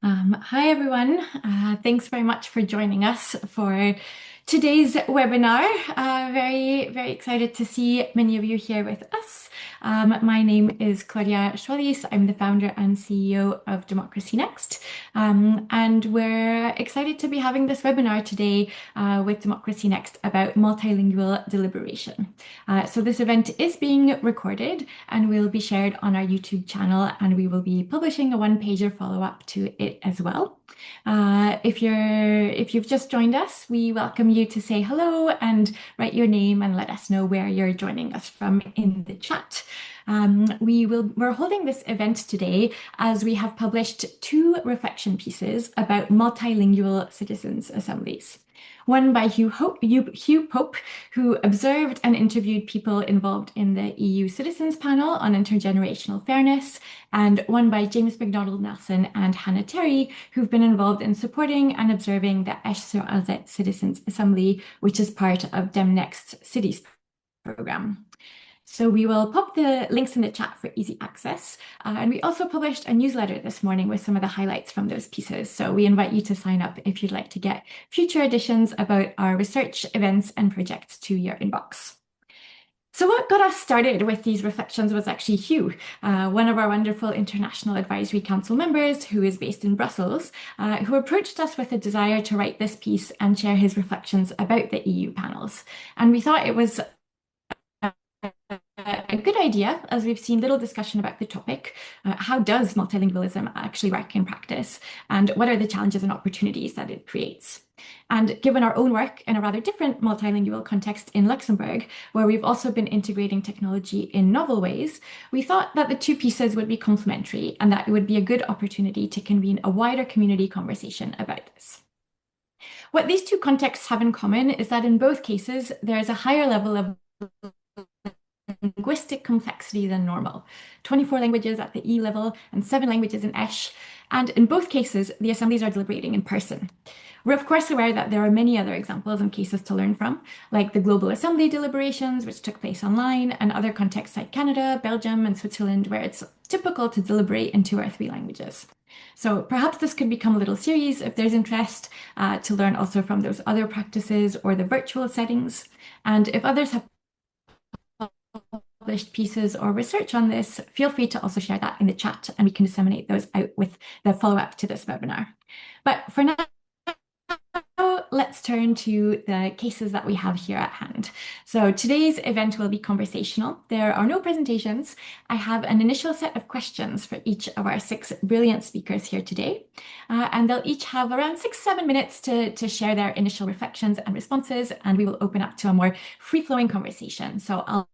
Hi, everyone. Thanks very much for joining us for today's webinar. Very excited to see many of you here with us. My name is Claudia Schwallis. I'm the founder and CEO of DemocracyNext. And we're excited to be having this webinar today with DemocracyNext about multilingual deliberation. So this event is being recorded and will be shared on our YouTube channel, and we will be publishing a one-pager follow-up to it as well. If you've just joined us, we welcome you to say hello and write your name and let us know where you're joining us from in the chat. We're holding this event today as we have published two reflection pieces about multilingual citizens' assemblies. One by Hugh Pope, who observed and interviewed people involved in the EU Citizens Panel on Intergenerational Fairness, and one by James MacDonald-Nelson and Hannah Terry, who've been involved in supporting and observing the Esch-sur-Alzette Citizens Assembly, which is part of DemNext's Cities program. So we will pop the links in the chat for easy access. And we also published a newsletter this morning with some of the highlights from those pieces. So we invite you to sign up if you'd like to get future editions about our research, events, and projects to your inbox. So what got us started with these reflections was actually Hugh, one of our wonderful International Advisory Council members who is based in Brussels, who approached us with a desire to write this piece and share his reflections about the EU panels. And we thought it was a good idea, as we've seen little discussion about the topic. How does multilingualism actually work in practice? And what are the challenges and opportunities that it creates? And given our own work in a rather different multilingual context in Luxembourg, where we've also been integrating technology in novel ways, we thought that the two pieces would be complementary and that it would be a good opportunity to convene a wider community conversation about this. What these two contexts have in common is that in both cases, there is a higher level of linguistic complexity than normal. 24 languages at the E level and 7 languages in Esch. And in both cases, the assemblies are deliberating in person. We're of course aware that there are many other examples and cases to learn from, like the Global Assembly deliberations, which took place online, and other contexts like Canada, Belgium, and Switzerland, where it's typical to deliberate in 2 or 3 languages. So perhaps this could become a little series if there's interest to learn also from those other practices or the virtual settings. And if others have published pieces or research on this, feel free to also share that in the chat and we can disseminate those out with the follow-up to this webinar. But for now, let's turn to the cases that we have here at hand. So today's event will be conversational. There are no presentations. I have an initial set of questions for each of our 6 brilliant speakers here today. And they'll each have around 6-7 minutes to share their initial reflections and responses, and we will open up to a more free-flowing conversation. So I'll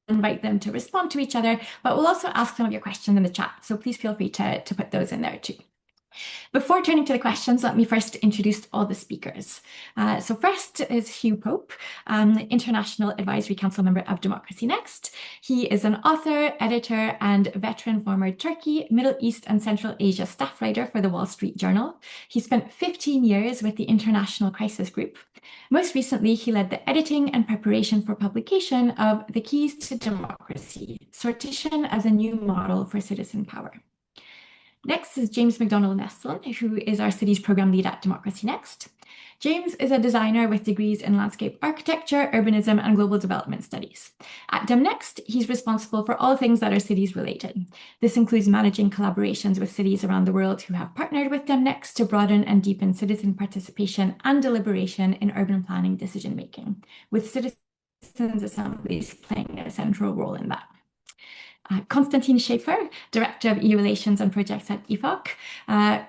invite them to respond to each other, but we'll also ask some of your questions in the chat. So please feel free to put those in there too. Before turning to the questions, let me first introduce all the speakers. So first is Hugh Pope, International Advisory Council member of DemocracyNext. He is an author, editor, and veteran former Turkey, Middle East, and Central Asia staff writer for the Wall Street Journal. He spent 15 years with the International Crisis Group. Most recently, he led the editing and preparation for publication of The Keys to Democracy, Sortition as a New Model for Citizen Power. Next is James MacDonald-Nelson, who is our cities program lead at DemocracyNext. James is a designer with degrees in landscape architecture, urbanism, and global development studies. At DemNext, he's responsible for all things that are cities related. This includes managing collaborations with cities around the world who have partnered with DemNext to broaden and deepen citizen participation and deliberation in urban planning decision-making, with citizens' assemblies playing a central role in that. Constantin Schäfer, Director of EU Relations and Projects at IFOK.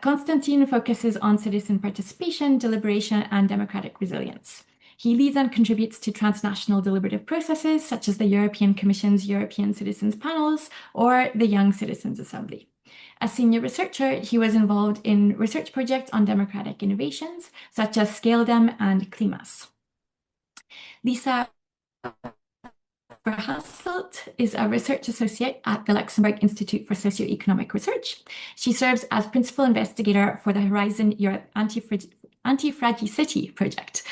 Constantin focuses on citizen participation, deliberation, and democratic resilience. He leads and contributes to transnational deliberative processes such as the European Commission's European Citizens Panels or the Young Citizens Assembly. As senior researcher, he was involved in research projects on democratic innovations such as ScaleDem and Klimas. Lisa Verhasselt is a research associate at the Luxembourg Institute for Socio-Economic Research. She serves as principal investigator for the Horizon Europe Anti-Fragicity project,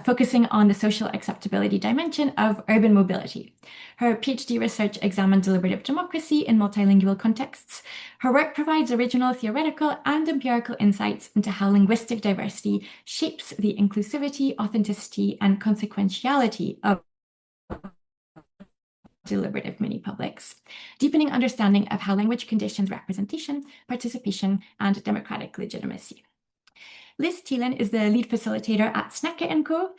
focusing on the social acceptability dimension of urban mobility. Her PhD research examined deliberative democracy in multilingual contexts. Her work provides original theoretical and empirical insights into how linguistic diversity shapes the inclusivity, authenticity, and consequentiality of deliberative mini-publics, deepening understanding of how language conditions representation, participation, and democratic legitimacy. Liz Thielen is the lead facilitator at Snakke & Co.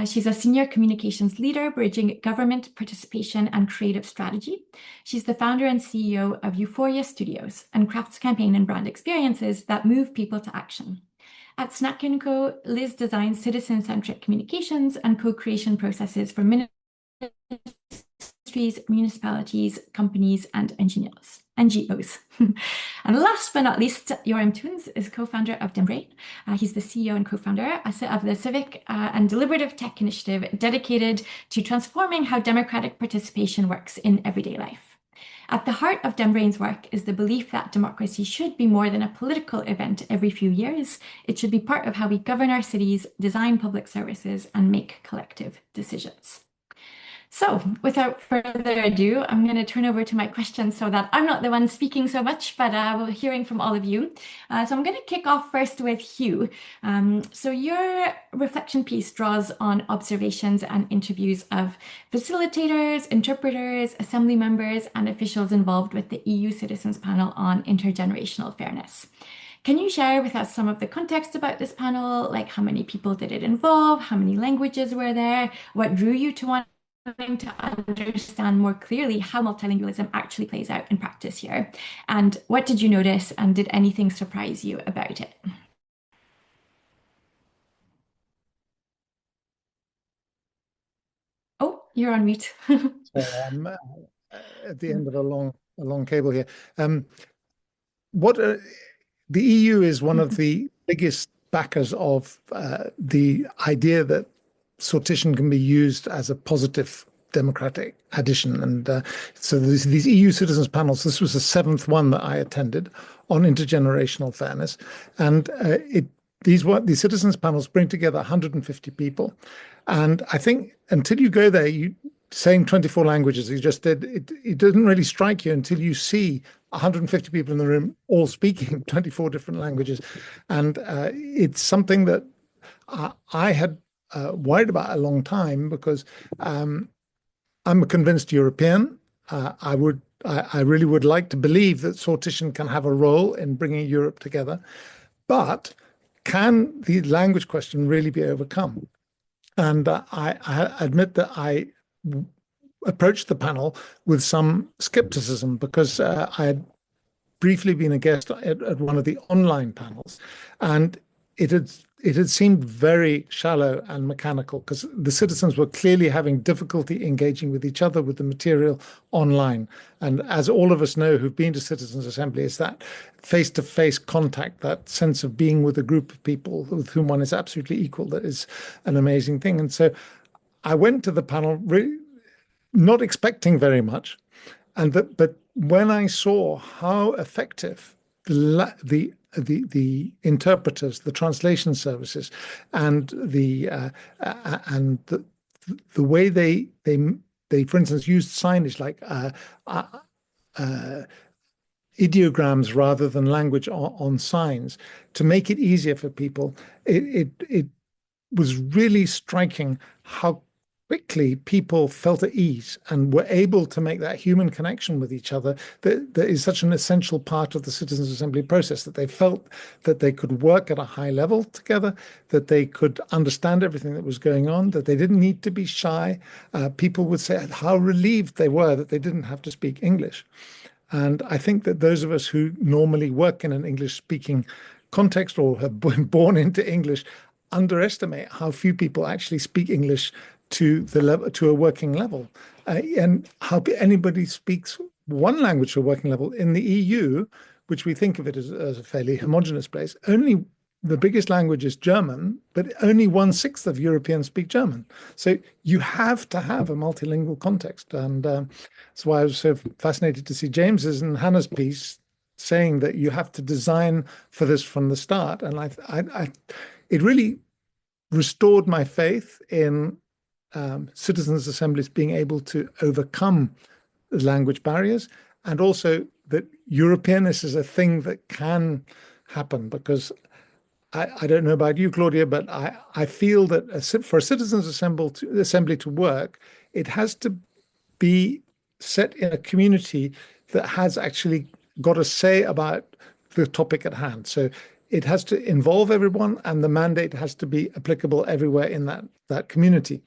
She's a senior communications leader bridging government participation and creative strategy. She's the founder and CEO of Euphoria Studios and crafts campaign and brand experiences that move people to action. At Snakke & Co., Liz designs citizen-centric communications and co-creation processes for ministries, municipalities, companies, and NGOs. And last but not least, Joram Toons is co-founder of Dembrain. He's the CEO and co-founder of the civic and deliberative tech initiative dedicated to transforming how democratic participation works in everyday life. At the heart of Dembrain's work is the belief that democracy should be more than a political event every few years. It should be part of how we govern our cities, design public services, and make collective decisions. So without further ado, I'm going to turn over to my questions so that I'm not the one speaking so much, but we're hearing from all of you. So I'm going to kick off first with Hugh. So your reflection piece draws on observations and interviews of facilitators, interpreters, assembly members, and officials involved with the EU Citizens Panel on Intergenerational Fairness. Can you share with us some of the context about this panel? Like how many people did it involve? How many languages were there? What drew you to want to understand more clearly how multilingualism actually plays out in practice here? And what did you notice, and did anything surprise you about it? Oh, you're on mute. So I'm at the end of a long cable here. The EU is one of the biggest backers of the idea that sortition can be used as a positive democratic addition. And so these EU citizens panels, this was the seventh one that I attended on intergenerational fairness. And these citizens panels bring together 150 people. And I think until you go there, saying 24 languages, you just did, it doesn't really strike you until you see 150 people in the room all speaking 24 different languages. And it's something that I had worried about a long time, because I'm a convinced European. I really would like to believe that sortition can have a role in bringing Europe together, but can the language question really be overcome? And I admit that I approached the panel with some skepticism, because I had briefly been a guest at one of the online panels, and it had seemed very shallow and mechanical, because the citizens were clearly having difficulty engaging with each other with the material online. And as all of us know who've been to Citizens Assembly, it's that face-to-face contact, that sense of being with a group of people with whom one is absolutely equal, that is an amazing thing. And so I went to the panel really not expecting very much, but when I saw how effective the interpreters, the translation services, and the way they for instance used signage like ideograms rather than language on signs to make it easier for people, it was really striking how quickly people felt at ease and were able to make that human connection with each other that is such an essential part of the Citizens Assembly process, that they felt that they could work at a high level together, that they could understand everything that was going on, that they didn't need to be shy. People would say how relieved they were that they didn't have to speak English. And I think that those of us who normally work in an English-speaking context or have been born into English underestimate how few people actually speak English to a working level, and how anybody speaks one language to a working level in the EU, which we think of it as a fairly homogenous place. Only the biggest language is German, but only 1/6 of Europeans speak German. So you have to have a multilingual context, and that's why I was so fascinated to see James's and Hannah's piece saying that you have to design for this from the start. And it really restored my faith in citizens' assemblies being able to overcome language barriers, and also that Europeanness is a thing that can happen. Because I don't know about you, Claudia, but I feel that for a citizens' assembly to work, it has to be set in a community that has actually got a say about the topic at hand. So it has to involve everyone, and the mandate has to be applicable everywhere in that community.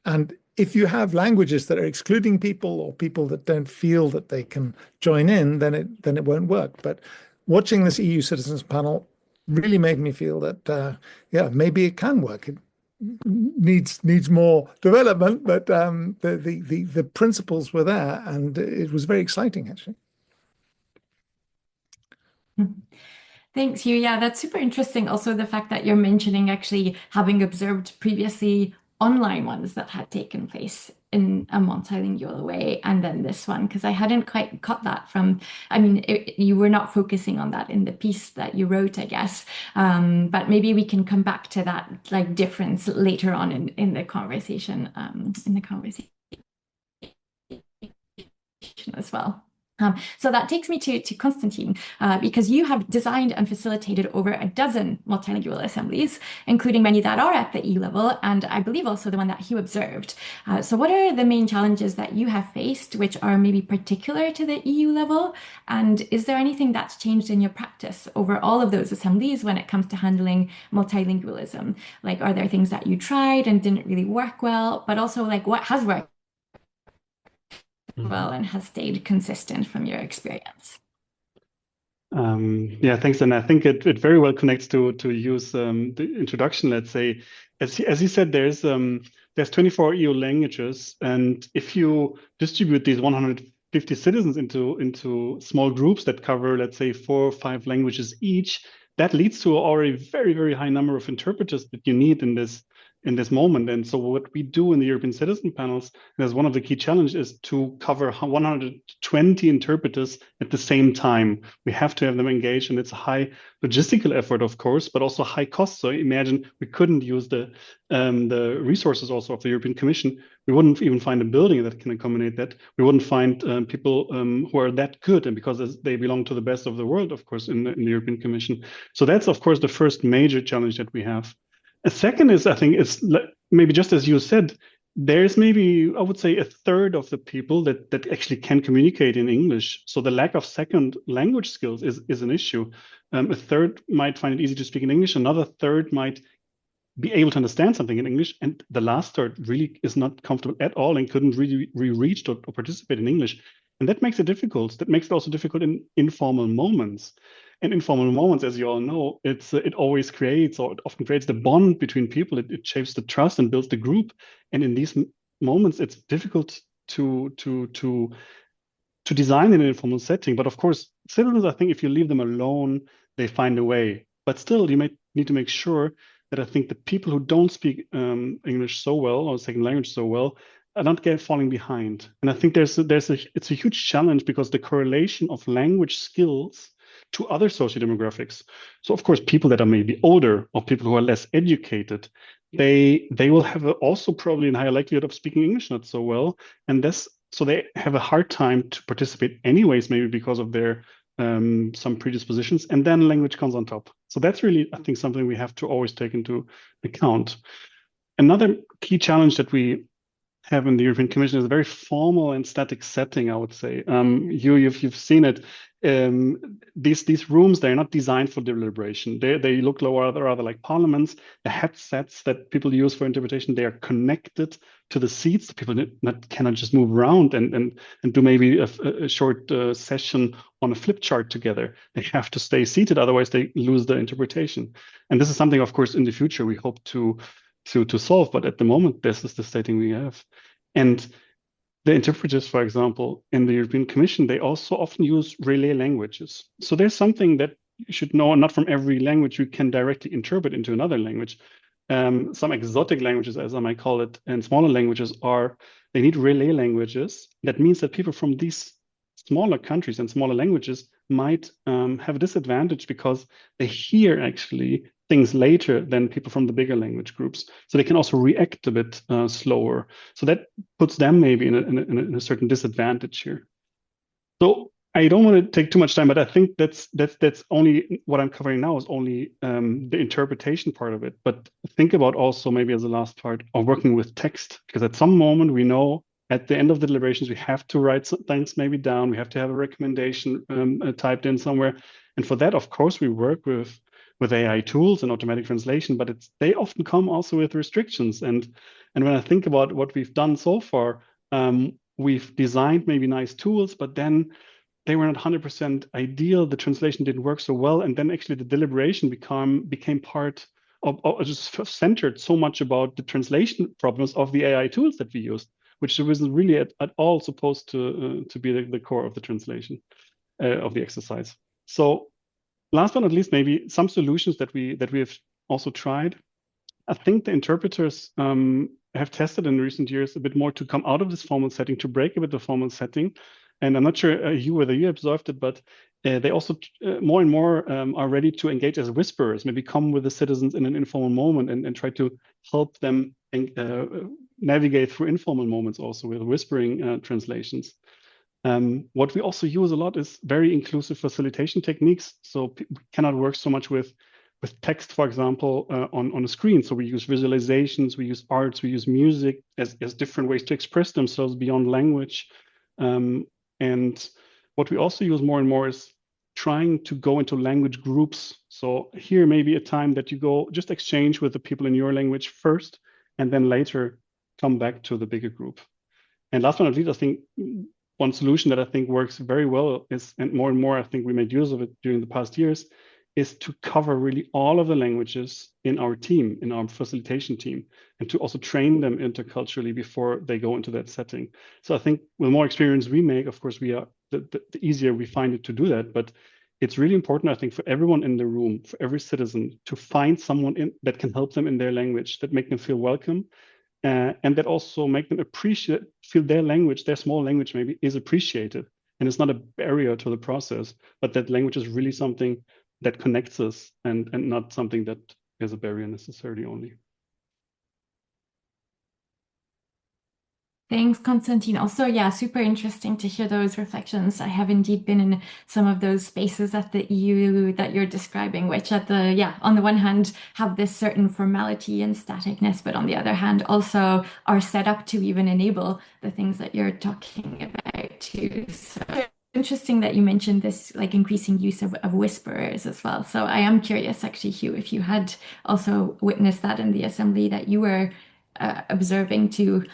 And if you have languages that are excluding people, or people that don't feel that they can join in, then it won't work. But watching this EU Citizens panel really made me feel that yeah, maybe it can work. It needs more development, but the principles were there, and it was very exciting, actually. Thanks, Hugh. Yeah, that's super interesting. Also, the fact that you're mentioning actually having observed previously online ones that had taken place in a multilingual way, and then this one, because I hadn't quite caught that from, I mean, you were not focusing on that in the piece that you wrote, I guess. But maybe we can come back to that like difference later on in the conversation, as well. So that takes me to Constantin, because you have designed and facilitated over a dozen multilingual assemblies, including many that are at the E level, and I believe also the one that Hugh observed. So what are the main challenges that you have faced, which are maybe particular to the EU level? And is there anything that's changed in your practice over all of those assemblies when it comes to handling multilingualism? Like, are there things that you tried and didn't really work well, but also like what has worked well and has stayed consistent from your experience? Yeah, thanks. And I think it very well connects to use the introduction. Let's say, as he said, there's 24 EU languages, and if you distribute these 150 citizens into small groups that cover, let's say, 4 or 5 languages each, that leads to already very, very high number of interpreters that you need in this moment. And so what we do in the European Citizen Panels, as one of the key challenges, is to cover 120 interpreters at the same time. We have to have them engaged, and it's a high logistical effort, of course, but also high cost. So imagine we couldn't use the resources also of the European Commission. We wouldn't even find a building that can accommodate that. We wouldn't find people who are that good, and because they belong to the best of the world, of course, in the European Commission. So that's, of course, the first major challenge that we have. A second is, I think, it's maybe just as you said, there's maybe, I would say, a third of the people that actually can communicate in English. So the lack of second language skills is an issue. A third might find it easy to speak in English. Another third might be able to understand something in English. And the last third really is not comfortable at all and couldn't really reach or participate in English. And that makes it difficult. That makes it also difficult in informal moments. And informal moments, as you all know, it always creates, or it often creates, the bond between people. It shapes the trust and builds the group. And in these moments, it's difficult to design in an informal setting. But of course, citizens, I think, if you leave them alone, they find a way. But still, you might need to make sure that I think the people who don't speak English so well, or second language so well, are not falling behind. And I think it's a huge challenge, because the correlation of language skills to other socio-demographics. So of course, people that are maybe older, or people who are less educated, they will have also probably a higher likelihood of speaking English not so well. And so they have a hard time to participate anyways, maybe because of their some predispositions, and then language comes on top. So that's really, I think, something we have to always take into account. Another key challenge that we have in the European Commission is a very formal and static setting, I would say. You've seen it. These rooms, they're not designed for deliberation. They look rather like parliaments. The headsets that people use for interpretation, they are connected to the seats. People cannot just move around and do maybe a short session on a flip chart together. They have to stay seated, otherwise they lose the interpretation. And this is something, of course, in the future we hope to solve, but at the moment, this is the setting we have. And the interpreters, for example, in the European Commission, they also often use relay languages. So there's something that you should know. Not from every language you can directly interpret into another language. Some exotic languages, as I might call it, and smaller languages they need relay languages. That means that people from these smaller countries and smaller languages might have a disadvantage, because they hear actually things later than people from the bigger language groups. So they can also react a bit slower. So that puts them maybe in a certain disadvantage here. So I don't want to take too much time, but I think that's only what I'm covering now is only the interpretation part of it. But think about also maybe as a last part of working with text, because at some moment we know at the end of the deliberations we have to write some things maybe down. We have to have a recommendation typed in somewhere, and for that, of course, we work with AI tools and automatic translation. But they often come also with restrictions. And when I think about what we've done so far, we've designed maybe nice tools, but then they were not 100% ideal. The translation didn't work so well. And then actually the deliberation became part of just centered so much about the translation problems of the AI tools that we used, which wasn't really at all supposed to be the core of the translation of the exercise. So last but not least, maybe some solutions that we have also tried. I think the interpreters have tested in recent years a bit more to come out of this formal setting, to break a bit the formal setting. And I'm not sure, Hugh, whether you observed it, but they also more and more are ready to engage as whisperers, maybe come with the citizens in an informal moment and try to help them navigate through informal moments also with whispering translations. What we also use a lot is very inclusive facilitation techniques. So we cannot work so much with text, for example, on a screen. So we use visualizations, we use arts, we use music as different ways to express themselves beyond language. And what we also use more and more is trying to go into language groups. So here may be a time that you go just exchange with the people in your language first, and then later come back to the bigger group. And last but not least, I think one solution that I think works very well is, and more I think we made use of it during the past years, is to cover really all of the languages in our team, in our facilitation team, and to also train them interculturally before they go into that setting. So I think the more experience we make, of course, the easier we find it to do that. But it's really important, I think, for everyone in the room, for every citizen, to find someone that can help them in their language, that make them feel welcome, and that also make them feel their language, their small language maybe, is appreciated. And it's not a barrier to the process, but that language is really something that connects us and not something that is a barrier necessarily only. Thanks, Constantin. Also, yeah, super interesting to hear those reflections. I have indeed been in some of those spaces at the EU that you're describing, which on the one hand have this certain formality and staticness, but on the other hand also are set up to even enable the things that you're talking about too. So interesting that you mentioned this like increasing use of whisperers as well. So I am curious actually, Hugh, if you had also witnessed that in the assembly that you were observing too,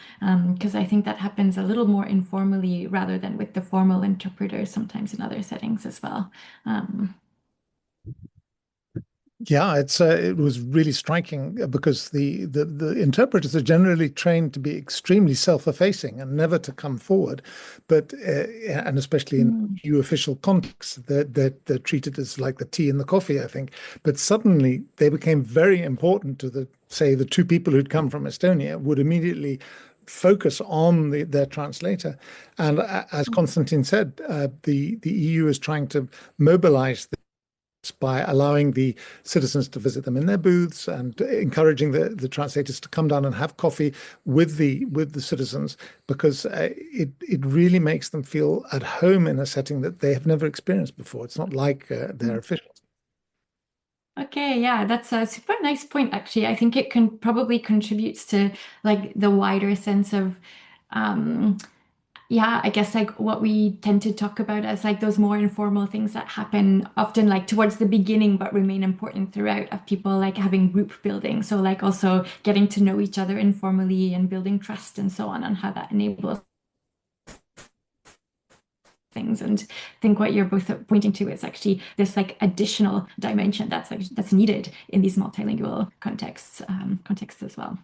because I think that happens a little more informally rather than with the formal interpreters sometimes in other settings as well. Yeah, it was really striking because the interpreters are generally trained to be extremely self-effacing and never to come forward, but and especially in EU official contexts, they're treated as like the tea and the coffee, I think. But suddenly they became very important to the two people who'd come from Estonia would immediately focus on their translator. And as Constantin said, the EU is trying to mobilize by allowing the citizens to visit them in their booths and encouraging the translators to come down and have coffee with the citizens, because it really makes them feel at home in a setting that they have never experienced before. It's not like they're officials. Okay, yeah, that's a super nice point, actually. I think it can probably contributes to like the wider sense of I guess like what we tend to talk about as like those more informal things that happen often like towards the beginning but remain important throughout, of people like having group building. So like also getting to know each other informally and building trust and so on, and how that enables things. And I think what you're both pointing to is actually this like additional dimension that's needed in these multilingual contexts as well.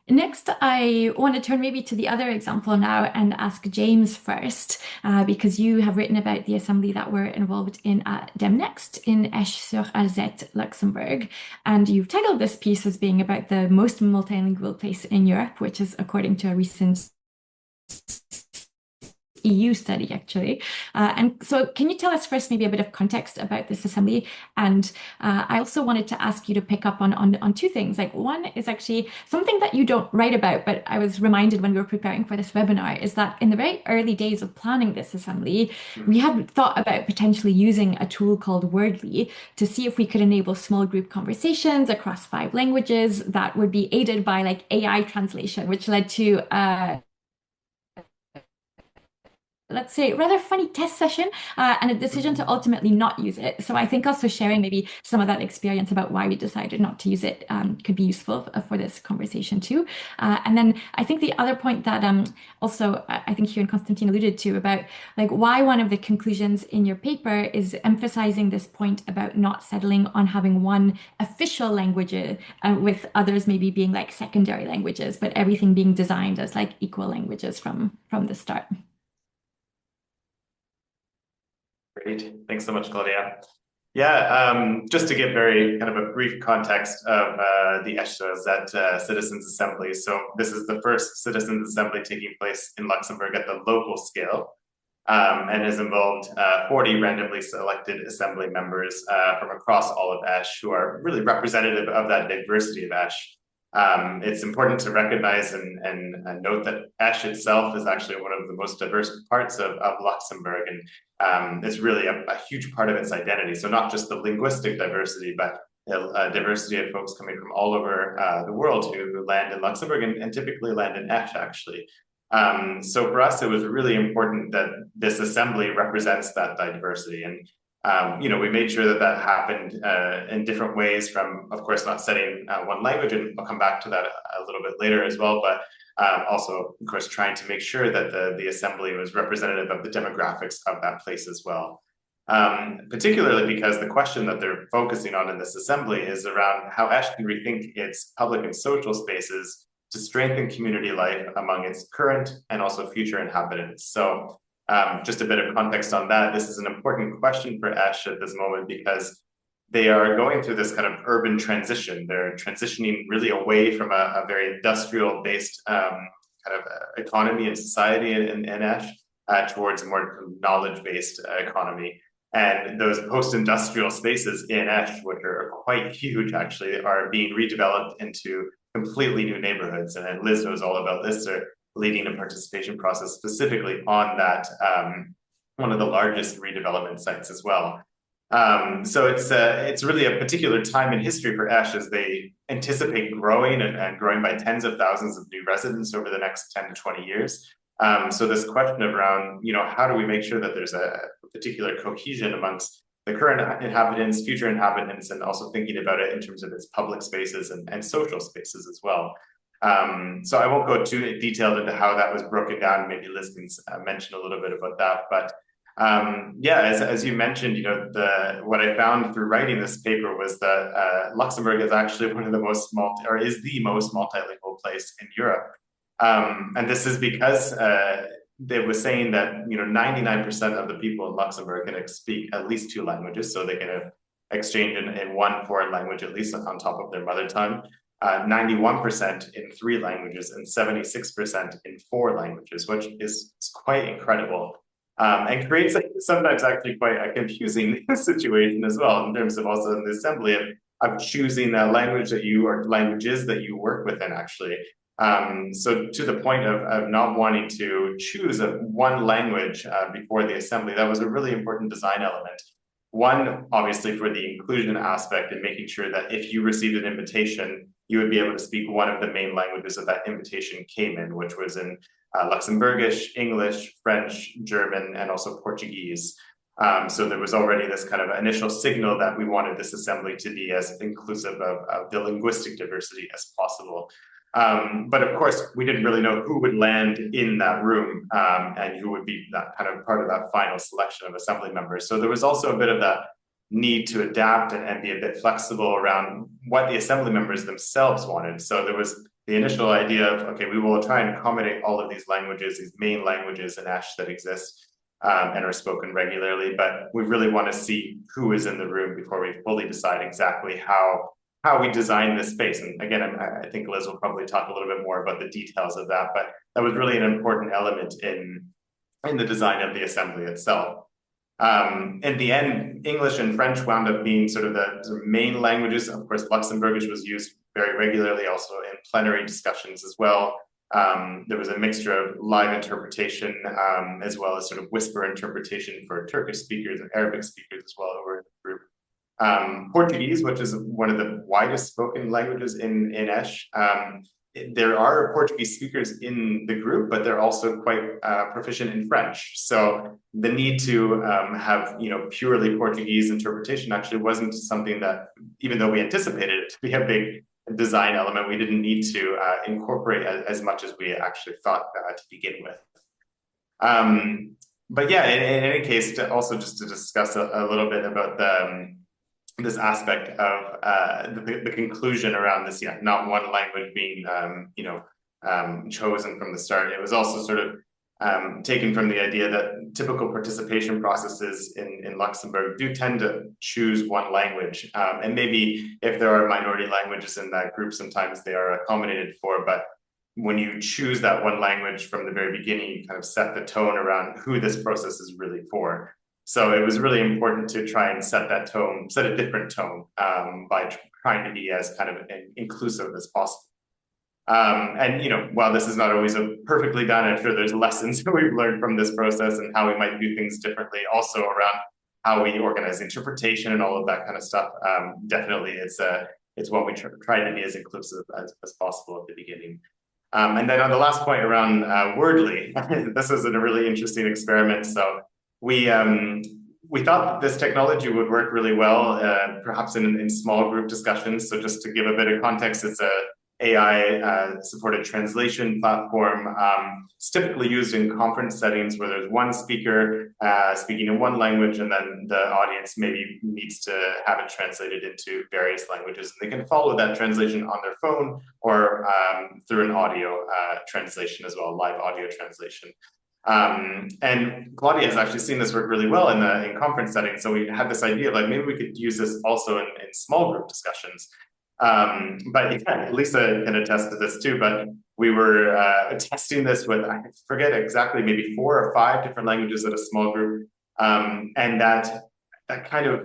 Next, I want to turn maybe to the other example now and ask James first, because you have written about the assembly that we're involved in at DemocracyNext in Esch-sur-Alzette, Luxembourg. And you've titled this piece as being about the most multilingual place in Europe, which is according to a recent EU study, actually. And so can you tell us first maybe a bit of context about this assembly? And I also wanted to ask you to pick up on two things. Like one is actually something that you don't write about, but I was reminded when we were preparing for this webinar, is that in the very early days of planning this assembly, we had thought about potentially using a tool called Wordly to see if we could enable small group conversations across 5 languages that would be aided by like AI translation, which led to let's say, rather funny test session and a decision to ultimately not use it. So I think also sharing maybe some of that experience about why we decided not to use it could be useful for this conversation too. And then I think the other point that also I think Hugh and Constantin alluded to about like why one of the conclusions in your paper is emphasizing this point about not settling on having one official language with others maybe being like secondary languages, but everything being designed as like equal languages from the start. Great. Thanks so much, Claudia. Yeah, just to give very kind of a brief context of the ESHAs, that Citizens Assembly. So this is the first Citizens Assembly taking place in Luxembourg at the local scale and has involved 40 randomly selected assembly members from across all of ESH who are really representative of that diversity of ESH. It's important to recognize and note that ESH itself is actually one of the most diverse parts of Luxembourg, and it's really a huge part of its identity. So not just the linguistic diversity, but a diversity of folks coming from all over the world who land in Luxembourg and typically land in ESH, actually. So for us, it was really important that this assembly represents that diversity. And we made sure that that happened in different ways from, of course, not setting one language, and I'll come back to that a little bit later as well, but also, of course, trying to make sure that the assembly was representative of the demographics of that place as well. Particularly because the question that they're focusing on in this assembly is around how ESH can rethink its public and social spaces to strengthen community life among its current and also future inhabitants. So just a bit of context on that. This is an important question for ESH at this moment because they are going through this kind of urban transition. They're transitioning really away from a very industrial-based kind of economy and society in ESH towards a more knowledge-based economy. And those post-industrial spaces in ESH, which are quite huge actually, are being redeveloped into completely new neighborhoods. And Liz knows all about this. They're leading a participation process specifically on that, one of the largest redevelopment sites as well. So it's really a particular time in history for ESH as they anticipate growing and growing by tens of thousands of new residents over the next 10 to 20 years. So this question around, how do we make sure that there's a particular cohesion amongst the current inhabitants, future inhabitants, and also thinking about it in terms of its public spaces and social spaces as well. So I won't go too detailed into how that was broken down. Maybe Liz can mention a little bit about that. But yeah, as you mentioned, what I found through writing this paper was that Luxembourg is actually one of the most is the most multilingual place in Europe. And this is because they were saying that 99% of the people in Luxembourg can speak at least 2 languages, so they can exchange in one foreign language at least on top of their mother tongue. 91% in 3 languages and 76% in 4 languages, which is quite incredible. And creates sometimes actually quite a confusing situation as well in terms of also in the assembly of choosing that language that you or languages that you work within actually. So to the point of not wanting to choose one language before the assembly, that was a really important design element. One, obviously for the inclusion aspect and making sure that if you received an invitation, you would be able to speak one of the main languages that invitation came in, which was in Luxembourgish, English, French, German, and also Portuguese. So there was already this kind of initial signal that we wanted this assembly to be as inclusive of the linguistic diversity as possible. But of course, we didn't really know who would land in that room and who would be that kind of part of that final selection of assembly members. So there was also a bit of that need to adapt and be a bit flexible around what the assembly members themselves wanted. So there was the initial idea of, okay, we will try and accommodate all of these languages, these main languages in ESH that exist and are spoken regularly, but we really want to see who is in the room before we fully decide exactly how we design this space. And again, I think Liz will probably talk a little bit more about the details of that, but that was really an important element in in the design of the assembly itself. In the end, English and French wound up being sort of the main languages. Of course, Luxembourgish was used very regularly, also in plenary discussions as well. There was a mixture of live interpretation as well as sort of whisper interpretation for Turkish speakers and Arabic speakers as well who were in the group. Portuguese, which is one of the widest spoken languages in Esch. There are Portuguese speakers in the group, but they're also quite proficient in French. So the need to have purely Portuguese interpretation actually wasn't something that, even though we anticipated it to be a big design element, we didn't need to incorporate as much as we actually thought to begin with. But yeah, in any case, also just to discuss a little bit about this aspect of the conclusion around this, not one language being, chosen from the start. It was also sort of taken from the idea that typical participation processes in Luxembourg do tend to choose one language. And maybe if there are minority languages in that group, sometimes they are accommodated for, but when you choose that one language from the very beginning, you kind of set the tone around who this process is really for. So it was really important to try and set that tone, set a different tone by trying to be as kind of inclusive as possible. And while this is not always perfectly done, I'm sure there's lessons that we've learned from this process and how we might do things differently. Also around how we organize interpretation and all of that kind of stuff. Definitely, it's what we try to be as inclusive as possible at the beginning. And then on the last point around Wordly, this is a really interesting experiment. So we thought that this technology would work really well, perhaps in small group discussions. So just to give a bit of context, it's a AI supported translation platform. It's typically used in conference settings where there's one speaker speaking in one language, and then the audience maybe needs to have it translated into various languages. And they can follow that translation on their phone or through an audio translation as well, live audio translation. And Claudia has actually seen this work really well in conference settings. So we had this idea of like, maybe we could use this also in small group discussions. But yeah, Lisa can attest to this too, but we were testing this with, I forget exactly, maybe 4 or 5 different languages at a small group. And that kind of,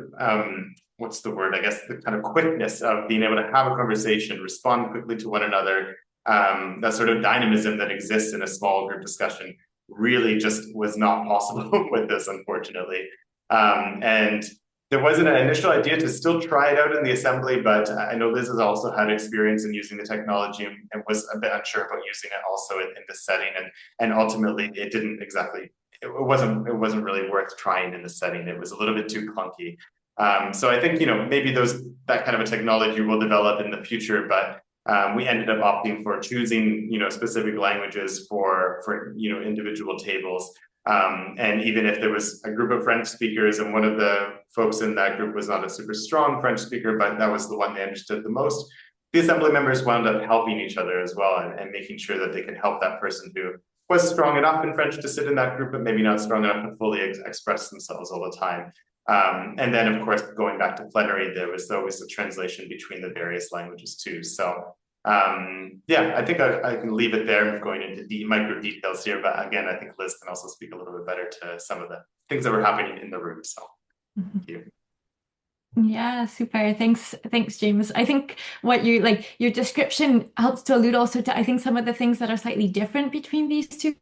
what's the word? I guess the kind of quickness of being able to have a conversation, respond quickly to one another, that sort of dynamism that exists in a small group discussion really just was not possible with this, unfortunately. And there was an initial idea to still try it out in the assembly, but I know Liz has also had experience in using the technology and was a bit unsure about using it also in this setting. And ultimately, it didn't exactly, it wasn't really worth trying in the setting. It was a little bit too clunky. So I think, maybe that kind of a technology will develop in the future, but we ended up opting for choosing, specific languages for individual tables. And even if there was a group of French speakers and one of the folks in that group was not a super strong French speaker, but that was the one they understood the most, the assembly members wound up helping each other as well and making sure that they could help that person who was strong enough in French to sit in that group, but maybe not strong enough to fully express themselves all the time. And then, of course, going back to plenary, there was always a translation between the various languages too. So yeah, I think I can leave it there. I'm going into the micro details here, but again, I think Liz can also speak a little bit better to some of the things that were happening in the room. So thank you. Yeah, super. Thanks, James. I think what your description helps to allude also to, I think, some of the things that are slightly different between these two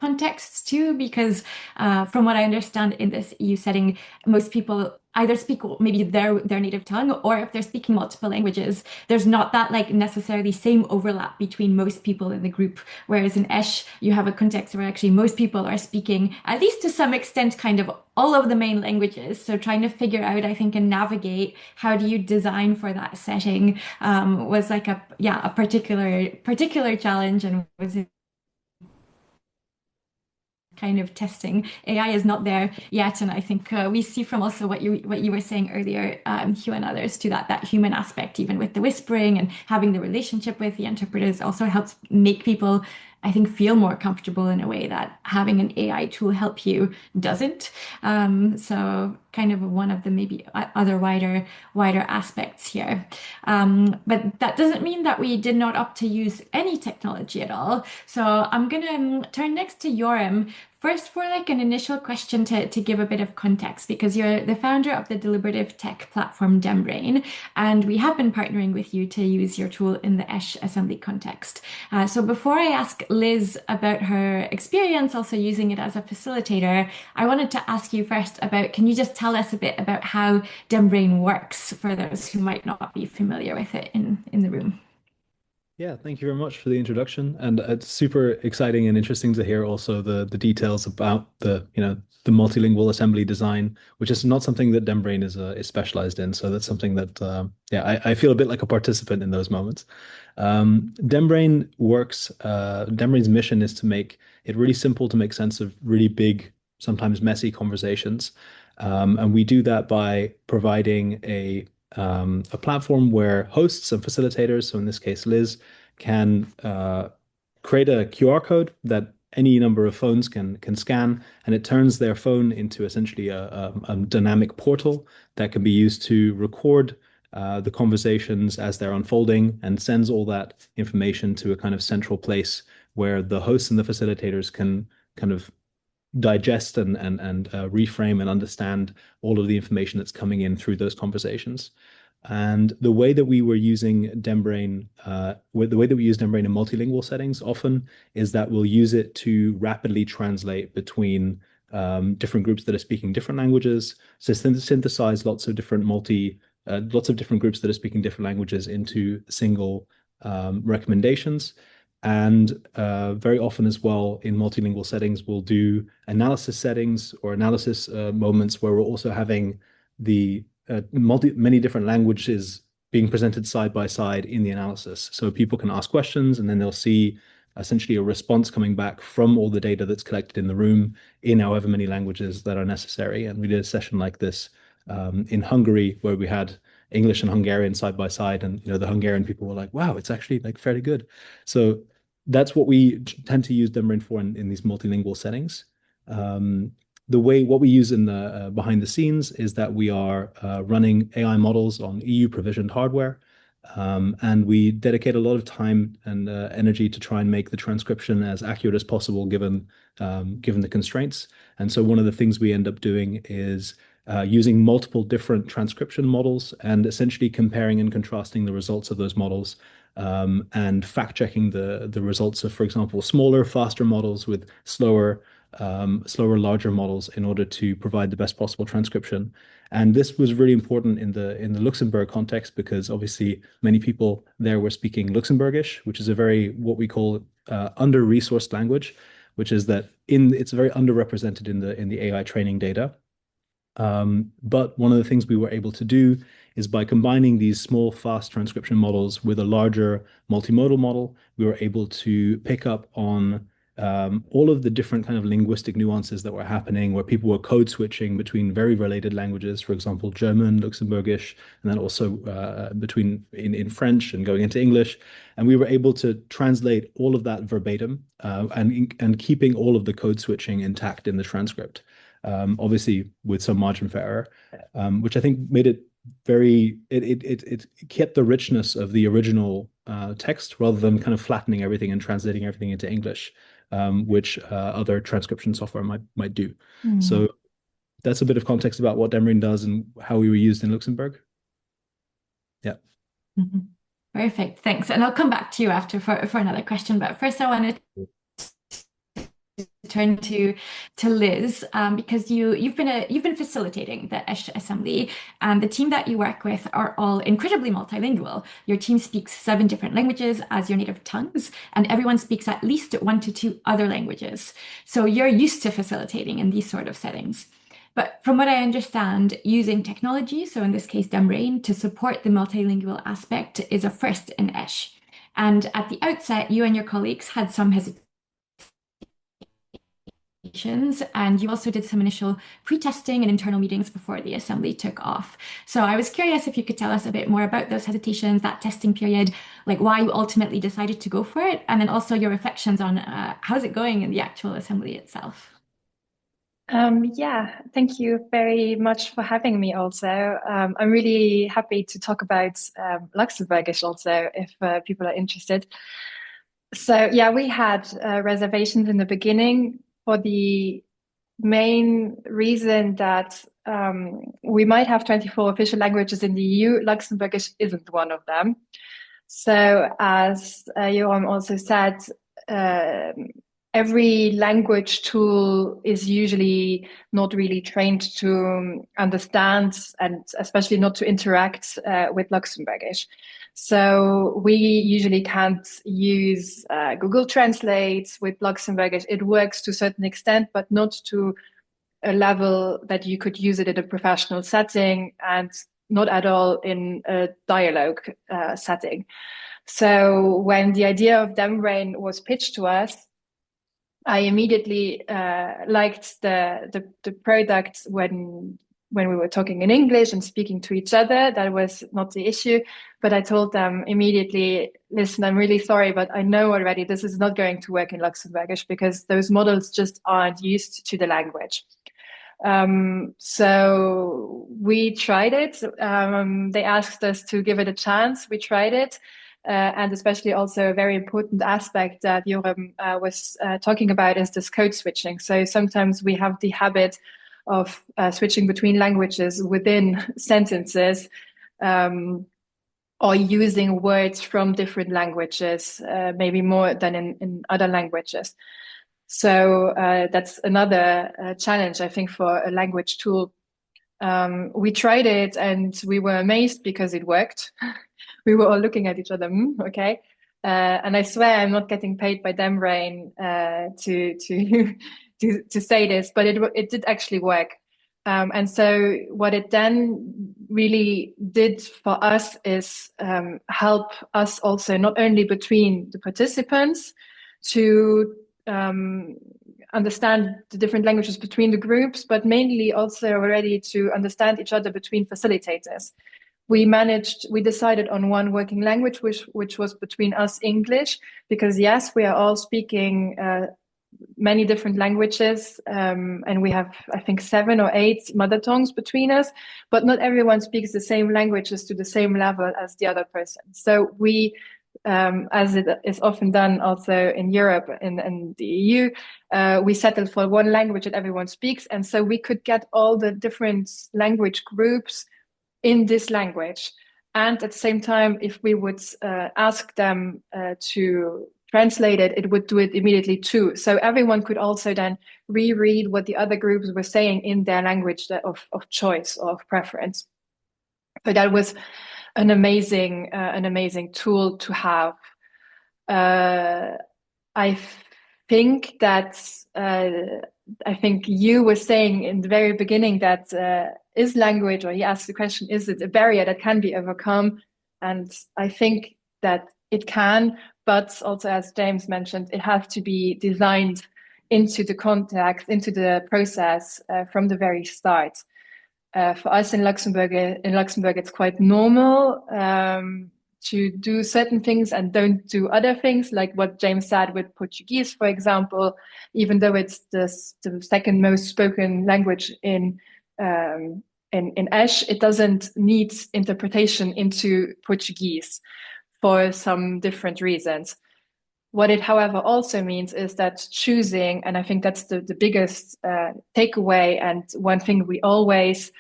contexts too, because from what I understand in this EU setting, most people either speak maybe their native tongue, or if they're speaking multiple languages, there's not that necessarily same overlap between most people in the group. Whereas in Esch, you have a context where actually most people are speaking, at least to some extent, kind of all of the main languages. So trying to figure out, I think, and navigate how do you design for that setting was like a particular challenge, and was kind of testing. AI is not there yet, and I think we see from also what you were saying earlier, Hugh and others, to that human aspect, even with the whispering and having the relationship with the interpreters, also helps make people I think, feel more comfortable in a way that having an AI tool help you doesn't. So kind of one of the maybe other wider aspects here. But that doesn't mean that we did not opt to use any technology at all. So I'm gonna turn next to Yoram. First, for like an initial question to give a bit of context, because you're the founder of the deliberative tech platform DemBrain, and we have been partnering with you to use your tool in the ESH assembly context. So before I ask Liz about her experience also using it as a facilitator, I wanted to ask you first about, can you just tell us a bit about how DemBrain works for those who might not be familiar with it in the room? Yeah, thank you very much for the introduction. And it's super exciting and interesting to hear also the details about the multilingual assembly design, which is not something that DemBrain is specialized in. So that's something that I feel a bit like a participant in those moments. DemBrain works. DemBrain's mission is to make it really simple to make sense of really big, sometimes messy conversations, and we do that by providing a platform where hosts and facilitators, so in this case Liz, can create a QR code that any number of phones can scan, and it turns their phone into essentially a dynamic portal that can be used to record the conversations as they're unfolding and sends all that information to a kind of central place where the hosts and the facilitators can kind of digest and reframe and understand all of the information that's coming in through those conversations. And the way that we were using DemBrain, the way that we use DemBrain in multilingual settings often is that we'll use it to rapidly translate between different groups that are speaking different languages, so synthesize lots of different groups that are speaking different languages into single recommendations. And very often as well in multilingual settings, we'll do analysis settings or analysis moments where we're also having the many different languages being presented side by side in the analysis. So people can ask questions and then they'll see essentially a response coming back from all the data that's collected in the room in however many languages that are necessary. And we did a session like this in Hungary where we had English and Hungarian side by side, and the Hungarian people were like, wow, it's actually like fairly good. So that's what we tend to use DemBrain for in these multilingual settings. What we use in the behind the scenes is that we are running AI models on EU provisioned hardware, and we dedicate a lot of time and energy to try and make the transcription as accurate as possible given the constraints. And so one of the things we end up doing is using multiple different transcription models and essentially comparing and contrasting the results of those models, and fact checking the results of, for example, smaller, faster models with slower, larger models in order to provide the best possible transcription. And this was really important in the Luxembourg context because obviously many people there were speaking Luxembourgish, which is a very what we call under-resourced language, which is that it's very underrepresented in the AI training data. But one of the things we were able to do is by combining these small, fast transcription models with a larger multimodal model, we were able to pick up on all of the different kind of linguistic nuances that were happening, where people were code switching between very related languages, for example, German, Luxembourgish, and then also between in French and going into English. And we were able to translate all of that verbatim and keeping all of the code switching intact in the transcript. Obviously with some margin for error, which I think made it it kept the richness of the original text rather than kind of flattening everything and translating everything into English, which other transcription software might do. So that's a bit of context about what DemBrain does and how we were used in Luxembourg. Yeah. Perfect, thanks. And I'll come back to you after for another question. But first I wanted to turn to Liz, because you've been facilitating the ESH assembly, and the team that you work with are all incredibly multilingual. Your team speaks 7 different languages as your native tongues, and everyone speaks at least 1 to 2 other languages. So you're used to facilitating in these sort of settings. But from what I understand, using technology, so in this case DemBrain, to support the multilingual aspect is a first in ESH. And at the outset, you and your colleagues had some hesitation hesitations, and you also did some initial pre-testing and internal meetings before the assembly took off. So I was curious if you could tell us a bit more about those hesitations, that testing period, like why you ultimately decided to go for it, and then also your reflections on how's it going in the actual assembly itself. Yeah, thank you very much for having me also. I'm really happy to talk about Luxembourgish also, if people are interested. So yeah, we had reservations in the beginning for the main reason that we might have 24 official languages in the EU. Luxembourgish isn't one of them. So as Joram also said, every language tool is usually not really trained to understand and especially not to interact with Luxembourgish. So we usually can't use Google Translate with Luxembourgish. It works to a certain extent, but not to a level that you could use it in a professional setting and not at all in a dialogue setting. So when the idea of DemBrain was pitched to us, I immediately liked the product when we were talking in English and speaking to each other. That was not the issue. But I told them immediately, listen, I'm really sorry, but I know already this is not going to work in Luxembourgish because those models just aren't used to the language. So we tried it. They asked us to give it a chance. We tried it. And especially also a very important aspect that Joram was talking about is this code switching. So sometimes we have the habit of switching between languages within sentences or using words from different languages, maybe more than in other languages. So that's another challenge, I think, for a language tool. We tried it and we were amazed because it worked. We were all looking at each other, okay. And I swear I'm not getting paid by DemBrain to say this, but it did actually work. And so what it then really did for us is help us also not only between the participants to understand the different languages between the groups, but mainly also already to understand each other between facilitators. We decided on one working language, which was between us English, because yes, we are all speaking many different languages, and we have, I think, 7 or 8 mother tongues between us, but not everyone speaks the same languages to the same level as the other person. So we, as it is often done also in Europe and the EU, we settled for one language that everyone speaks, and so we could get all the different language groups in this language. And at the same time, if we would ask them to translate it, it would do it immediately too. So everyone could also then reread what the other groups were saying in their language of choice or of preference. So that was an amazing tool to have. I think that I think you were saying in the very beginning that is language, or he asked the question, is it a barrier that can be overcome? And I think that it can, but also, as James mentioned, it has to be designed into the context, into the process from the very start. For us in Luxembourg, it's quite normal to do certain things and don't do other things, like what James said with Portuguese, for example, even though it's the second most spoken language in Esch, it doesn't need interpretation into Portuguese for some different reasons. What it, however, also means is that choosing, and I think that's the biggest takeaway, and one thing we always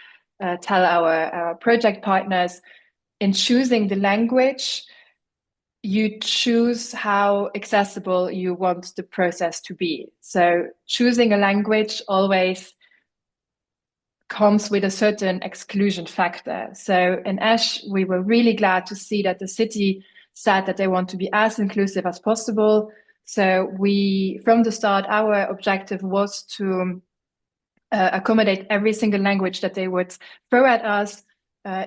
tell our project partners, in choosing the language, you choose how accessible you want the process to be. So choosing a language always comes with a certain exclusion factor. So in Esch, we were really glad to see that the city said that they want to be as inclusive as possible. So we, from the start, our objective was to accommodate every single language that they would throw at us,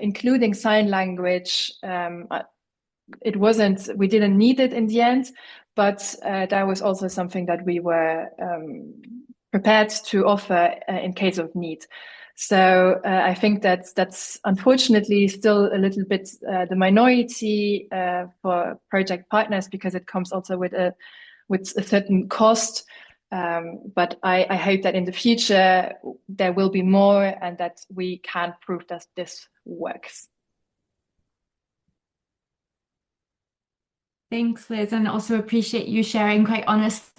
including sign language. We didn't need it in the end, but that was also something that we were prepared to offer in case of need. So I think that's unfortunately still a little bit the minority for project partners, because it comes also with a certain cost. But I hope that in the future there will be more, and that we can prove that this works. Thanks, Liz, and also appreciate you sharing quite honestly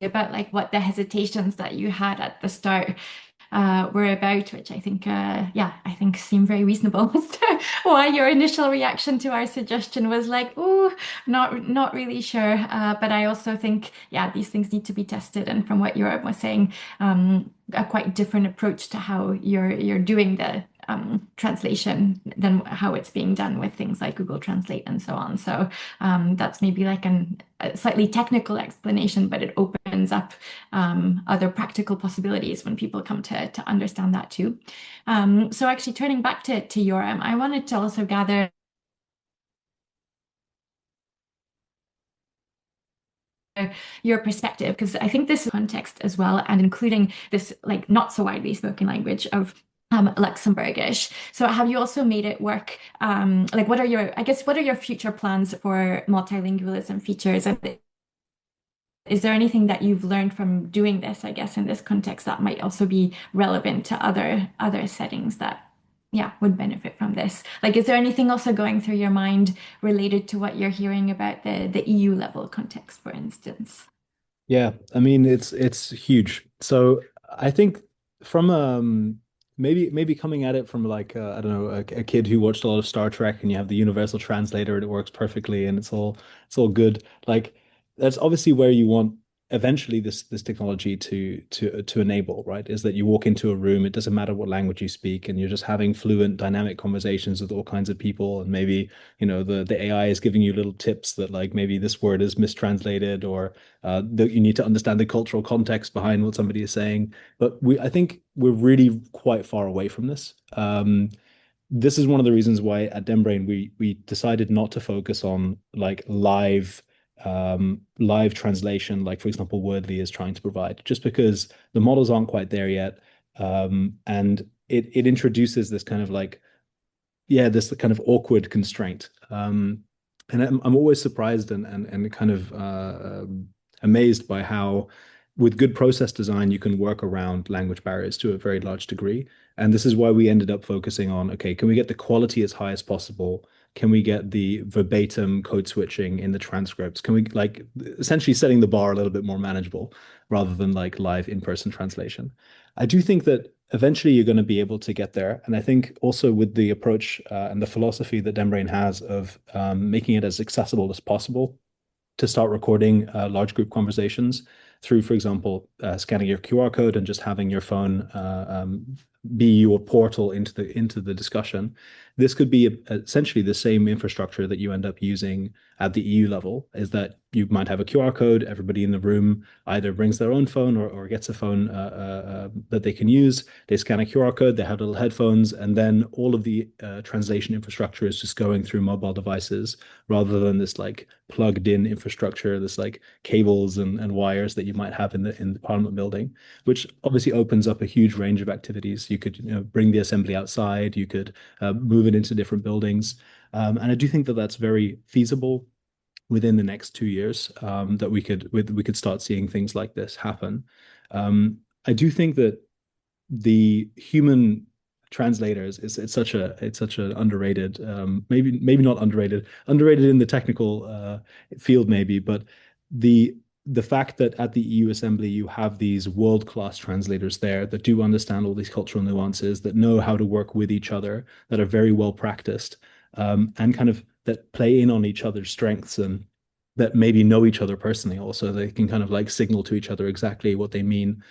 about like what the hesitations that you had at the start were about, which I think, I think seem very reasonable as to why your initial reaction to our suggestion was like, oh, not really sure. But I also think, these things need to be tested. And from what Europe was saying, a quite different approach to how you're doing the translation than how it's being done with things like Google Translate and so on. So that's maybe like a slightly technical explanation, but it opens up other practical possibilities when people come to understand that too. So actually turning back to Yoram, I wanted to also gather your perspective, because I think this is context as well, and including this like not so widely spoken language of Luxembourgish. So have you also made it work? Like what are your future plans for multilingualism features? And is there anything that you've learned from doing this, I guess, in this context that might also be relevant to other settings that would benefit from this? Like, is there anything also going through your mind related to what you're hearing about the EU level context, for instance? Yeah, I mean it's huge. So I think from maybe coming at it from like I don't know, a kid who watched a lot of Star Trek, and you have the universal translator and it works perfectly and it's all good. Like that's obviously where you want eventually this technology to enable, right? Is that you walk into a room, it doesn't matter what language you speak, and you're just having fluent, dynamic conversations with all kinds of people, and maybe the AI is giving you little tips that like maybe this word is mistranslated, or that you need to understand the cultural context behind what somebody is saying. But I think we're really quite far away from this. This is one of the reasons why at DemBrain we decided not to focus on like live translation, like for example Wordly is trying to provide, just because the models aren't quite there yet, and it introduces this kind of like this kind of awkward constraint, and I'm always surprised and kind of amazed by how with good process design you can work around language barriers to a very large degree. And this is why we ended up focusing on, okay, can we get the quality as high as possible? Can we get the verbatim code switching in the transcripts? Can we like essentially setting the bar a little bit more manageable rather than like live in-person translation? I do think that eventually you're going to be able to get there. And I think also with the approach and the philosophy that DemBrain has of making it as accessible as possible to start recording large group conversations through, for example, scanning your QR code and just having your phone be your portal into the discussion. This could be essentially the same infrastructure that you end up using at the EU level, is that you might have a QR code, everybody in the room either brings their own phone or gets a phone that they can use. They scan a QR code, they have little headphones, and then all of the translation infrastructure is just going through mobile devices rather than this like plugged in infrastructure, this like cables and wires that you might have in the Parliament building, which obviously opens up a huge range of activities. You could bring the assembly outside, you could move it into different buildings. And I do think that that's very feasible within the next 2 years, that we could start seeing things like this happen. I do think that the human translators it's such an underrated, maybe not underrated in the technical field maybe, but the fact that at the EU Assembly you have these world-class translators there that do understand all these cultural nuances, that know how to work with each other, that are very well practiced, and kind of that play in on each other's strengths, and that maybe know each other personally also. They can kind of like signal to each other exactly what they mean.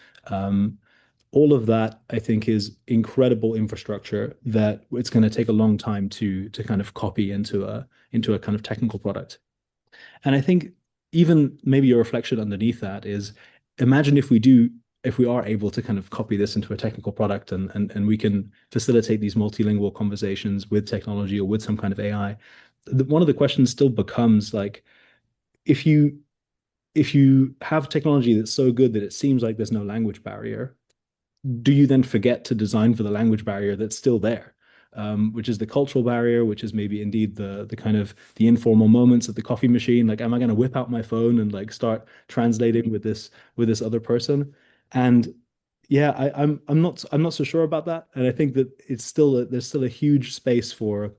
All of that, I think, is incredible infrastructure that it's going to take a long time to kind of copy into a kind of technical product. And I think even maybe a reflection underneath that is, imagine if we are able to kind of copy this into a technical product, and we can facilitate these multilingual conversations with technology or with some kind of AI. One of the questions still becomes like, if you if you have technology that's so good that it seems like there's no language barrier, do you then forget to design for the language barrier that's still there? Which is the cultural barrier, which is maybe indeed the kind of the informal moments at the coffee machine. Like, am I going to whip out my phone and like start translating with this other person? And yeah, I'm not so sure about that. And I think that there's still a huge space for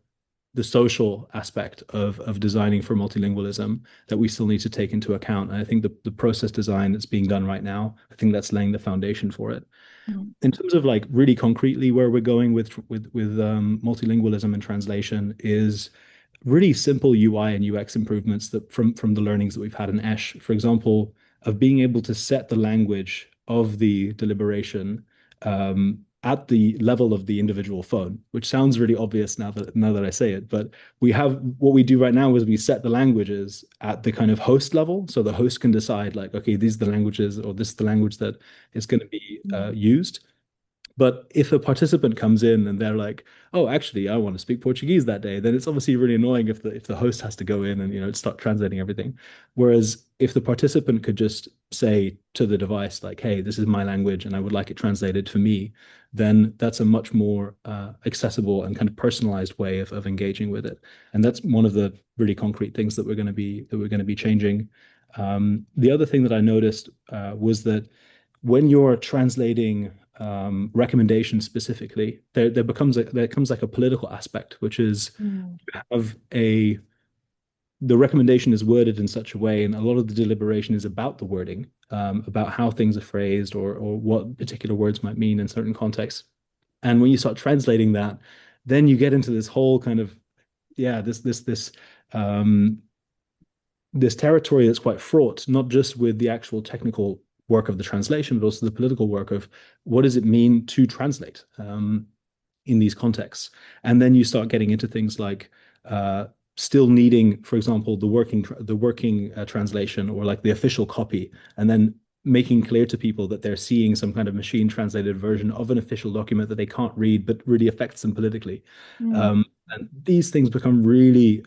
the social aspect of designing for multilingualism that we still need to take into account. And I think the process design that's being done right now, I think that's laying the foundation for it. In terms of like really concretely where we're going with multilingualism and translation is really simple UI and UX improvements that from the learnings that we've had in Esch, for example, of being able to set the language of the deliberation at the level of the individual phone, which sounds really obvious now that I say it, but what we do right now is we set the languages at the kind of host level, so the host can decide like, okay, these are the languages, or this is the language that is going to be used. But if a participant comes in and they're like, oh, actually, I want to speak Portuguese that day, then it's obviously really annoying if the host has to go in and start translating everything. Whereas if the participant could just say to the device, like, hey, this is my language and I would like it translated for me, then that's a much more accessible and kind of personalized way of engaging with it. And that's one of the really concrete things that we're going to be changing. The other thing that I noticed was that when you're translating recommendations specifically, there comes like a political aspect, which is you have the recommendation is worded in such a way, and a lot of the deliberation is about the wording, about how things are phrased or what particular words might mean in certain contexts. And when you start translating that, then you get into this whole kind of this territory that's quite fraught, not just with the actual technical work of the translation, but also the political work of what does it mean to translate in these contexts. And then you start getting into things like still needing, for example, the working translation or like the official copy, and then making clear to people that they're seeing some kind of machine translated version of an official document that they can't read, but really affects them politically. And these things become really,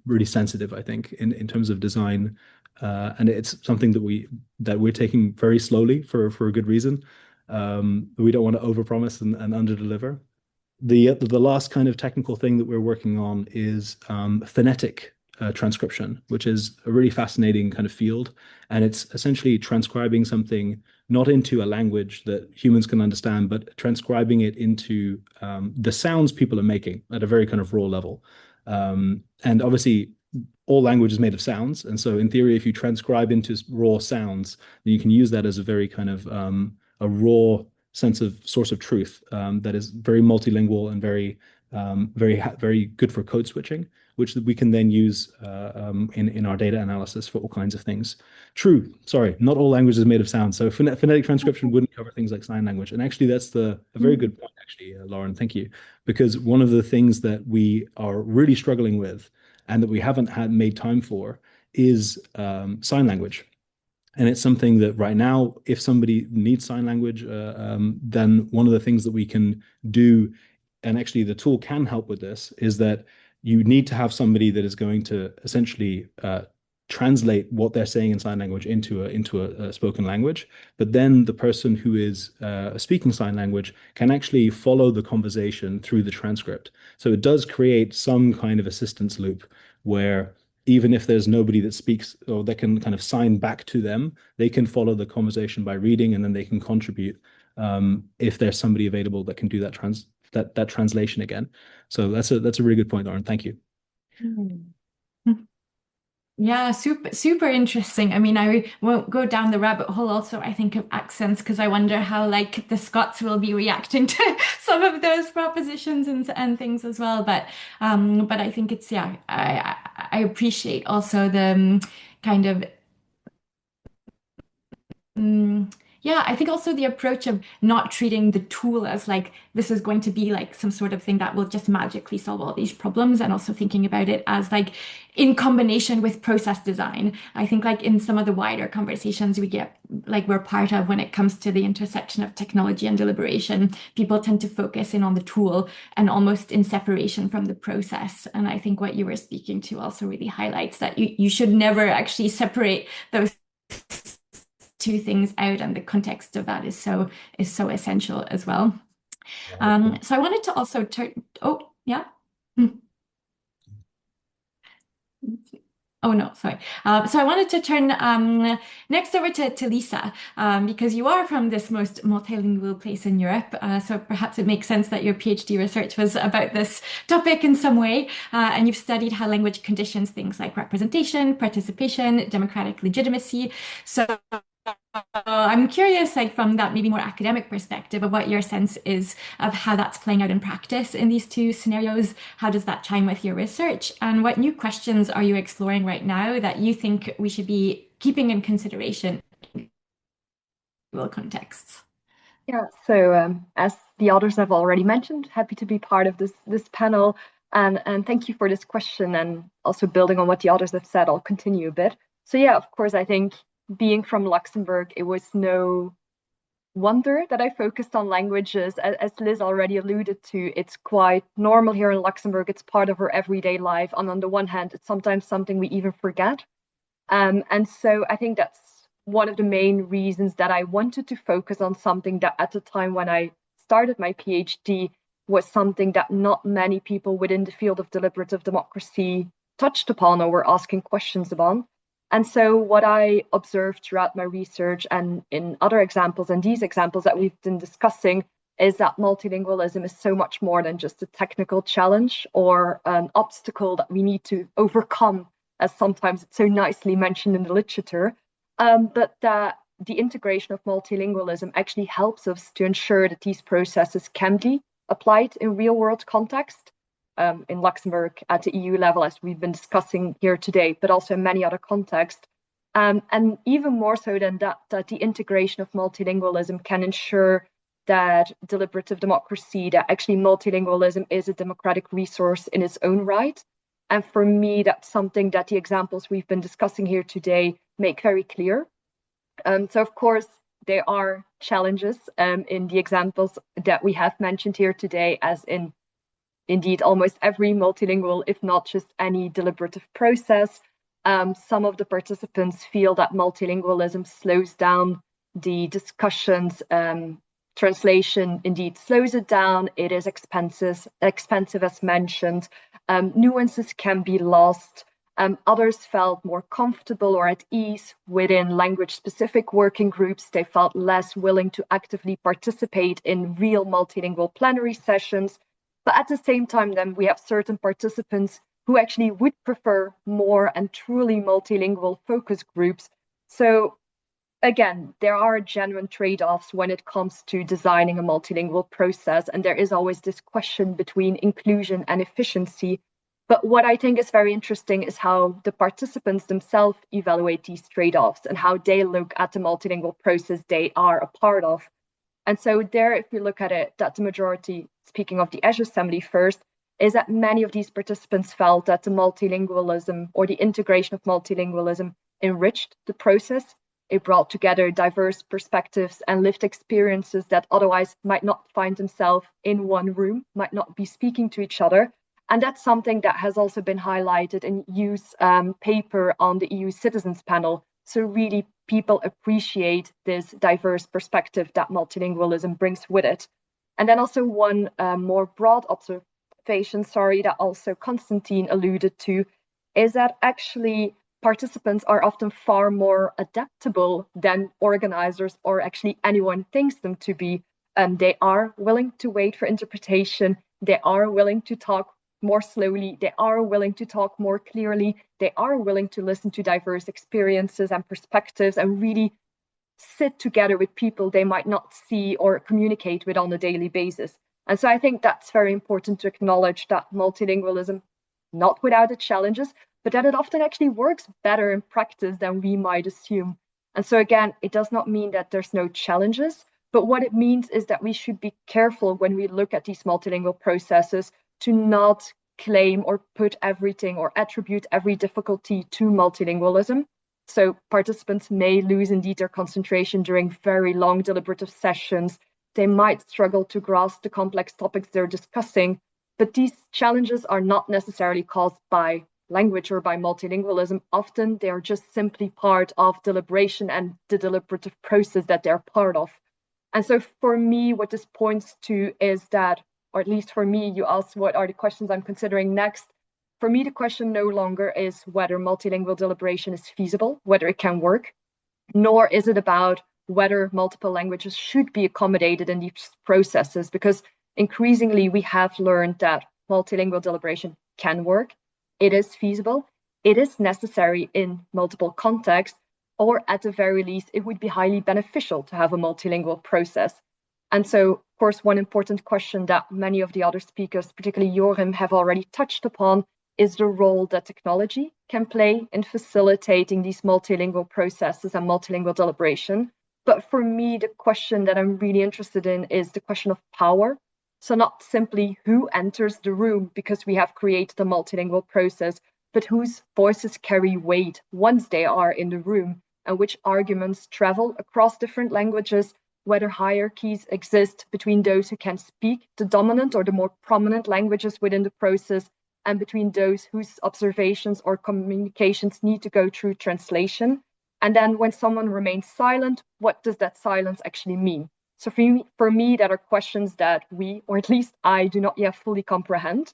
really sensitive, I think, in terms of design. And it's something that we're taking very slowly for a good reason. We don't want to overpromise and underdeliver. The last kind of technical thing that we're working on is phonetic transcription, which is a really fascinating kind of field. And it's essentially transcribing something not into a language that humans can understand, but transcribing it into the sounds people are making at a very kind of raw level. And obviously, all language is made of sounds. And so in theory, if you transcribe into raw sounds, then you can use that as a very kind of a raw source of truth that is very multilingual and very good for code switching, which we can then use in our data analysis for all kinds of things. True, sorry, not all language is made of sound. So phonetic transcription wouldn't cover things like sign language. And actually, that's a very good point, actually, Lauren, thank you. Because one of the things that we are really struggling with and that we haven't made time for is sign language. And it's something that right now, if somebody needs sign language, then one of the things that we can do, and actually the tool can help with this, is that you need to have somebody that is going to essentially translate what they're saying in sign language into a spoken language. But then the person who is speaking sign language can actually follow the conversation through the transcript. So it does create some kind of assistance loop where even if there's nobody that speaks or that can kind of sign back to them, they can follow the conversation by reading, and then they can contribute if there's somebody available that can do that translation again. So that's a really good point, Lauren. Thank you. Yeah, super interesting. I mean, I won't go down the rabbit hole also, I think, of accents, because I wonder how like the Scots will be reacting to some of those propositions and things as well. But I think it's, yeah, I appreciate also the kind of yeah, I think also the approach of not treating the tool as like this is going to be like some sort of thing that will just magically solve all these problems, and also thinking about it as like in combination with process design. I think like in some of the wider conversations we're part of when it comes to the intersection of technology and deliberation, people tend to focus in on the tool and almost in separation from the process. And I think what you were speaking to also really highlights that you should never actually separate those two things out, and the context of that is so essential as well. So I wanted to also turn. Oh, yeah. Oh no, sorry. So I wanted to turn next over to Lisa, because you are from this most multilingual place in Europe. So perhaps it makes sense that your PhD research was about this topic in some way. And you've studied how language conditions things like representation, participation, democratic legitimacy. So I'm curious, like from that maybe more academic perspective, of what your sense is of how that's playing out in practice in these two scenarios. How does that chime with your research? And what new questions are you exploring right now that you think we should be keeping in consideration in real contexts? Yeah, so as the others have already mentioned, happy to be part of this panel. And thank you for this question, and also building on what the others have said, I'll continue a bit. So yeah, of course, I think being from Luxembourg, it was no wonder that I focused on languages. As Liz already alluded to, it's quite normal here in Luxembourg. It's part of our everyday life. And on the one hand, it's sometimes something we even forget. And so I think that's one of the main reasons that I wanted to focus on something that at the time when I started my PhD was something that not many people within the field of deliberative democracy touched upon or were asking questions about. And so what I observed throughout my research and in other examples and these examples that we've been discussing is that multilingualism is so much more than just a technical challenge or an obstacle that we need to overcome, as sometimes it's so nicely mentioned in the literature, but that the integration of multilingualism actually helps us to ensure that these processes can be applied in real-world context. In Luxembourg at the EU level, as we've been discussing here today, but also in many other contexts. And even more so than that, that the integration of multilingualism can ensure that deliberative democracy, that actually multilingualism is a democratic resource in its own right. And for me, that's something that the examples we've been discussing here today make very clear. So of course, there are challenges in the examples that we have mentioned here today, as in indeed almost every multilingual, if not just any deliberative process. Some of the participants feel that multilingualism slows down the discussions. Translation indeed slows it down. It is expensive as mentioned. Nuances can be lost. Others felt more comfortable or at ease within language-specific working groups. They felt less willing to actively participate in real multilingual plenary sessions. But at the same time, then we have certain participants who actually would prefer more and truly multilingual focus groups. So again, there are genuine trade-offs when it comes to designing a multilingual process. And there is always this question between inclusion and efficiency. But what I think is very interesting is how the participants themselves evaluate these trade-offs and how they look at the multilingual process they are a part of. And so there, if we look at it, that the majority, speaking of the Azure Assembly first, is that many of these participants felt that the multilingualism or the integration of multilingualism enriched the process. It brought together diverse perspectives and lived experiences that otherwise might not find themselves in one room, might not be speaking to each other. And that's something that has also been highlighted in Hugh's paper on the EU Citizens Panel. So really, people appreciate this diverse perspective that multilingualism brings with it. And then also one more broad observation, that also Constantin alluded to, is that actually participants are often far more adaptable than organizers or actually anyone thinks them to be. They are willing to wait for interpretation. They are willing to talk more slowly. They are willing to talk more clearly. They are willing to listen to diverse experiences and perspectives and really sit together with people they might not see or communicate with on a daily basis. And so I think that's very important to acknowledge that multilingualism, not without its challenges, but that it often actually works better in practice than we might assume. And so again, it does not mean that there's no challenges, but what it means is that we should be careful when we look at these multilingual processes to not claim or put everything or attribute every difficulty to multilingualism. So participants may lose indeed their concentration during very long deliberative sessions. They might struggle to grasp the complex topics they're discussing, but these challenges are not necessarily caused by language or by multilingualism, often they are just simply part of deliberation and the deliberative process that they're part of. And so for me, what this points to is that, or at least for me, you asked what are the questions I'm considering next. For me, the question no longer is whether multilingual deliberation is feasible, whether it can work, nor is it about whether multiple languages should be accommodated in these processes, because increasingly we have learned that multilingual deliberation can work, it is feasible, it is necessary in multiple contexts, or at the very least, it would be highly beneficial to have a multilingual process. And so, of course, one important question that many of the other speakers, particularly Jorim, have already touched upon is the role that technology can play in facilitating these multilingual processes and multilingual deliberation. But for me, the question that I'm really interested in is the question of power. So not simply who enters the room because we have created a multilingual process, but whose voices carry weight once they are in the room, and which arguments travel across different languages, whether hierarchies exist between those who can speak the dominant or the more prominent languages within the process, and between those whose observations or communications need to go through translation. And then when someone remains silent, what does that silence actually mean? So for me, that are questions that we, or at least I, do not yet fully comprehend.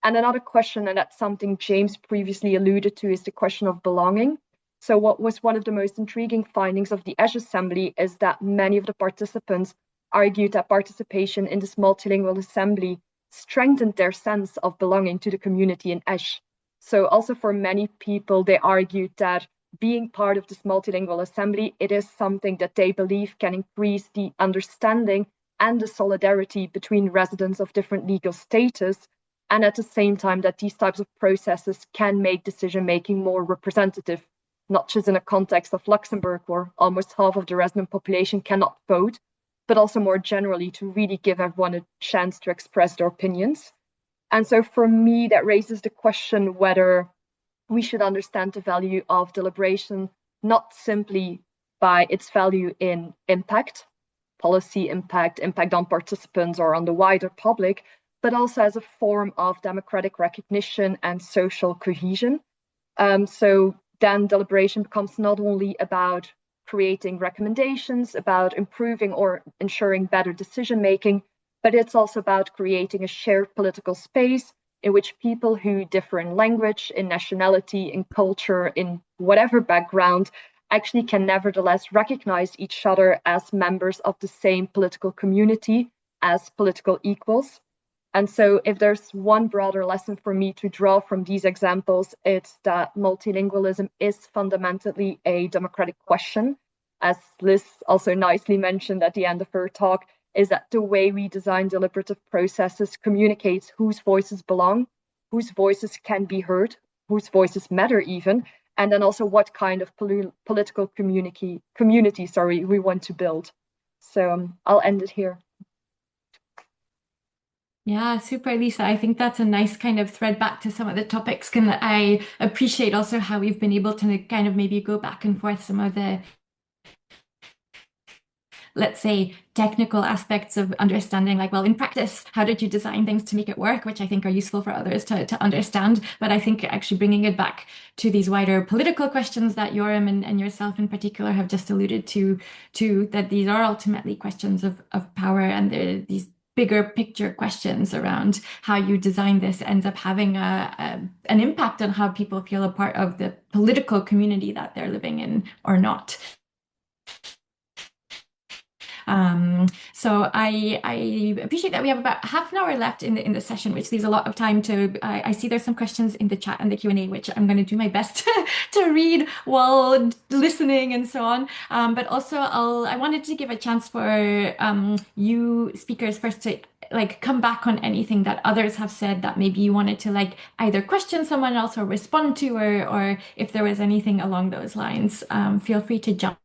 And another question, and that's something James previously alluded to, is the question of belonging. So what was one of the most intriguing findings of the ESH Assembly is that many of the participants argued that participation in this multilingual assembly strengthened their sense of belonging to the community in ESH. So also for many people, they argued that being part of this multilingual assembly, it is something that they believe can increase the understanding and the solidarity between residents of different legal status, and at the same time that these types of processes can make decision-making more representative, not just in a context of Luxembourg, where almost half of the resident population cannot vote, but also more generally to really give everyone a chance to express their opinions. And so for me, that raises the question whether we should understand the value of deliberation not simply by its value in impact, policy impact, impact on participants or on the wider public, but also as a form of democratic recognition and social cohesion. So then deliberation becomes not only about creating recommendations, about improving or ensuring better decision-making, but it's also about creating a shared political space in which people who differ in language, in nationality, in culture, in whatever background, actually can nevertheless recognize each other as members of the same political community, as political equals. And so if there's one broader lesson for me to draw from these examples, it's that multilingualism is fundamentally a democratic question. As Liz also nicely mentioned at the end of her talk, is that the way we design deliberative processes communicates whose voices belong, whose voices can be heard, whose voices matter even, and then also what kind of political community we want to build. So I'll end it here. Yeah, super, Lisa. I think that's a nice kind of thread back to some of the topics. And I appreciate also how we've been able to kind of maybe go back and forth some of the, let's say, technical aspects of understanding, like, well, in practice, how did you design things to make it work, which I think are useful for others to understand. But I think actually bringing it back to these wider political questions that Jorim and yourself in particular have just alluded to that these are ultimately questions of power, and these bigger picture questions around how you design this ends up having an impact on how people feel a part of the political community that they're living in or not. So I appreciate that we have about half an hour left in the session, which leaves a lot of time to, I see there's some questions in the chat and the Q&A, which I'm going to do my best to read while listening and so on. But also I wanted to give a chance for you speakers first to come back on anything that others have said that maybe you wanted to either question someone else or respond to, or if there was anything along those lines, feel free to jump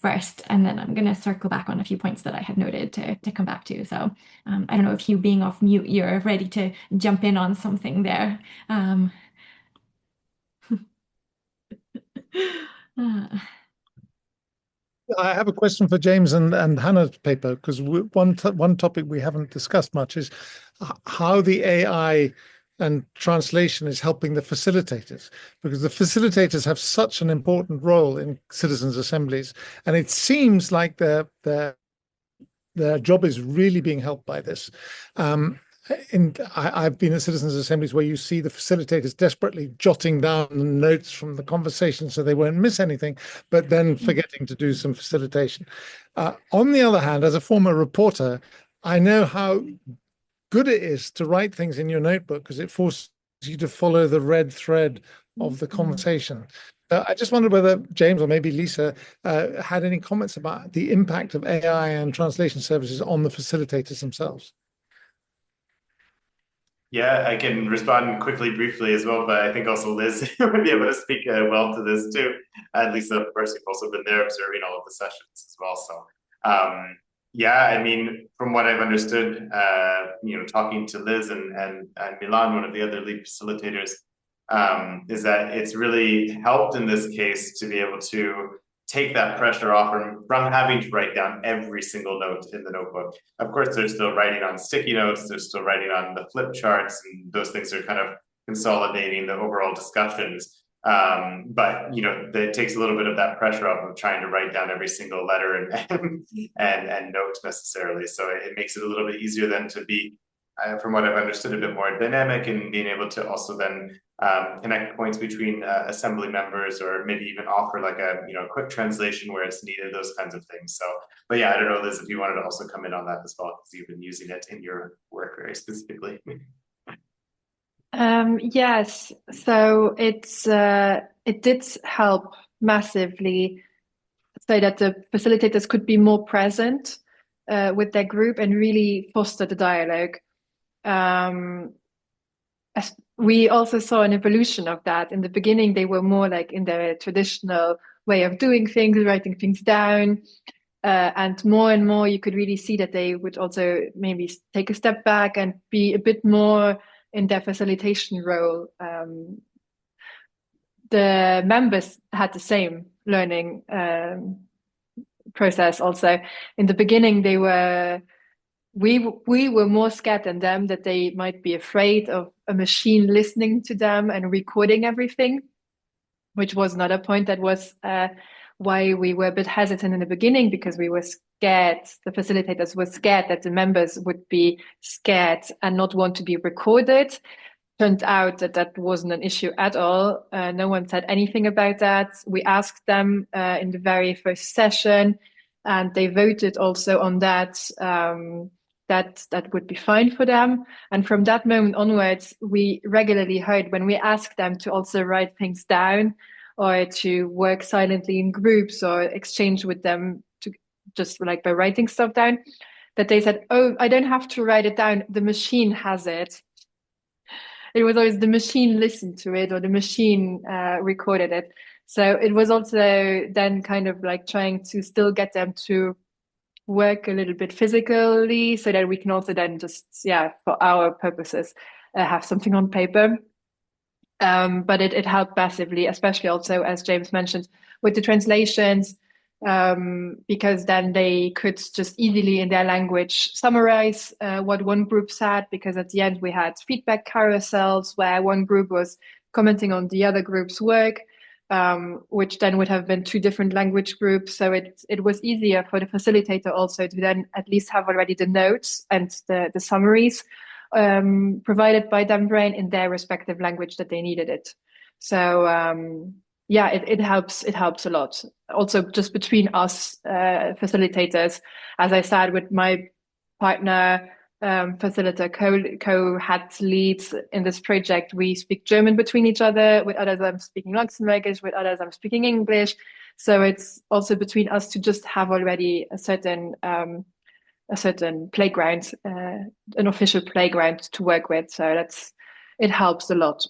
first, and then I'm going to circle back on a few points that I had noted to come back to. So I don't know if Hugh, being off mute, you're ready to jump in on something there. I have a question for James and Hannah's paper, because one topic we haven't discussed much is how the AI and translation is helping the facilitators, because the facilitators have such an important role in citizens' assemblies, and it seems like their job is really being helped by this. I've been at citizens' assemblies where you see the facilitators desperately jotting down notes from the conversation so they won't miss anything, but then forgetting to do some facilitation. On the other hand, as a former reporter, I know how good it is to write things in your notebook, because it forces you to follow the red thread of the conversation. I just wondered whether James or maybe Lisa had any comments about the impact of AI and translation services on the facilitators themselves. Yeah, I can respond quickly, briefly as well, but I think also Liz would be able to speak well to this too. And Lisa, of course, you've also been there observing all of the sessions as well. So, yeah, I mean, from what I've understood, talking to Liz and Milan, one of the other lead facilitators, is that it's really helped in this case to be able to take that pressure off from having to write down every single note in the notebook. Of course, they're still writing on sticky notes, they're still writing on the flip charts, and those things are kind of consolidating the overall discussions. But it takes a little bit of that pressure off of trying to write down every single letter and note necessarily. So it makes it a little bit easier then to be, from what I've understood, a bit more dynamic, and being able to also then connect points between assembly members, or maybe even offer like a quick translation where it's needed, those kinds of things. So, but yeah, I don't know, Liz, if you wanted to also come in on that as well, because you've been using it in your work very specifically. Yes, so it did help massively, so that the facilitators could be more present with their group and really foster the dialogue. As we also saw an evolution of that. In the beginning, they were more like in their traditional way of doing things, writing things down. And more you could really see that they would also maybe take a step back and be a bit more in their facilitation role. The members had the same learning process also. In the beginning, we were more scared than them, that they might be afraid of a machine listening to them and recording everything, which was another point that was why we were a bit hesitant in the beginning, because we were scared, the facilitators were scared that the members would be scared and not want to be recorded. Turned out that that wasn't an issue at all. No one said anything about that. We asked them in the very first session, and they voted also on that, that would be fine for them. And from that moment onwards, we regularly heard, when we asked them to also write things down, or to work silently in groups, or exchange with them to just like by writing stuff down, that they said, "Oh, I don't have to write it down, the machine has it." It was always the machine listened to it, or the machine recorded it. So it was also then kind of like trying to still get them to work a little bit physically, so that we can also then just, for our purposes, have something on paper. But it helped massively, especially also, as James mentioned, with the translations, because then they could just easily in their language summarize what one group said, because at the end we had feedback carousels where one group was commenting on the other group's work, which then would have been two different language groups. So it was easier for the facilitator also to then at least have already the notes and the summaries provided by DemBrain in their respective language that they needed it. So it helps a lot. Also, just between us facilitators, as I said, with my partner facilitator co-head leads in this project, we speak German between each other. With others, I'm speaking Luxembourgish. With others, I'm speaking English. So it's also between us to just have already a certain playground, an official playground to work with. So it helps a lot.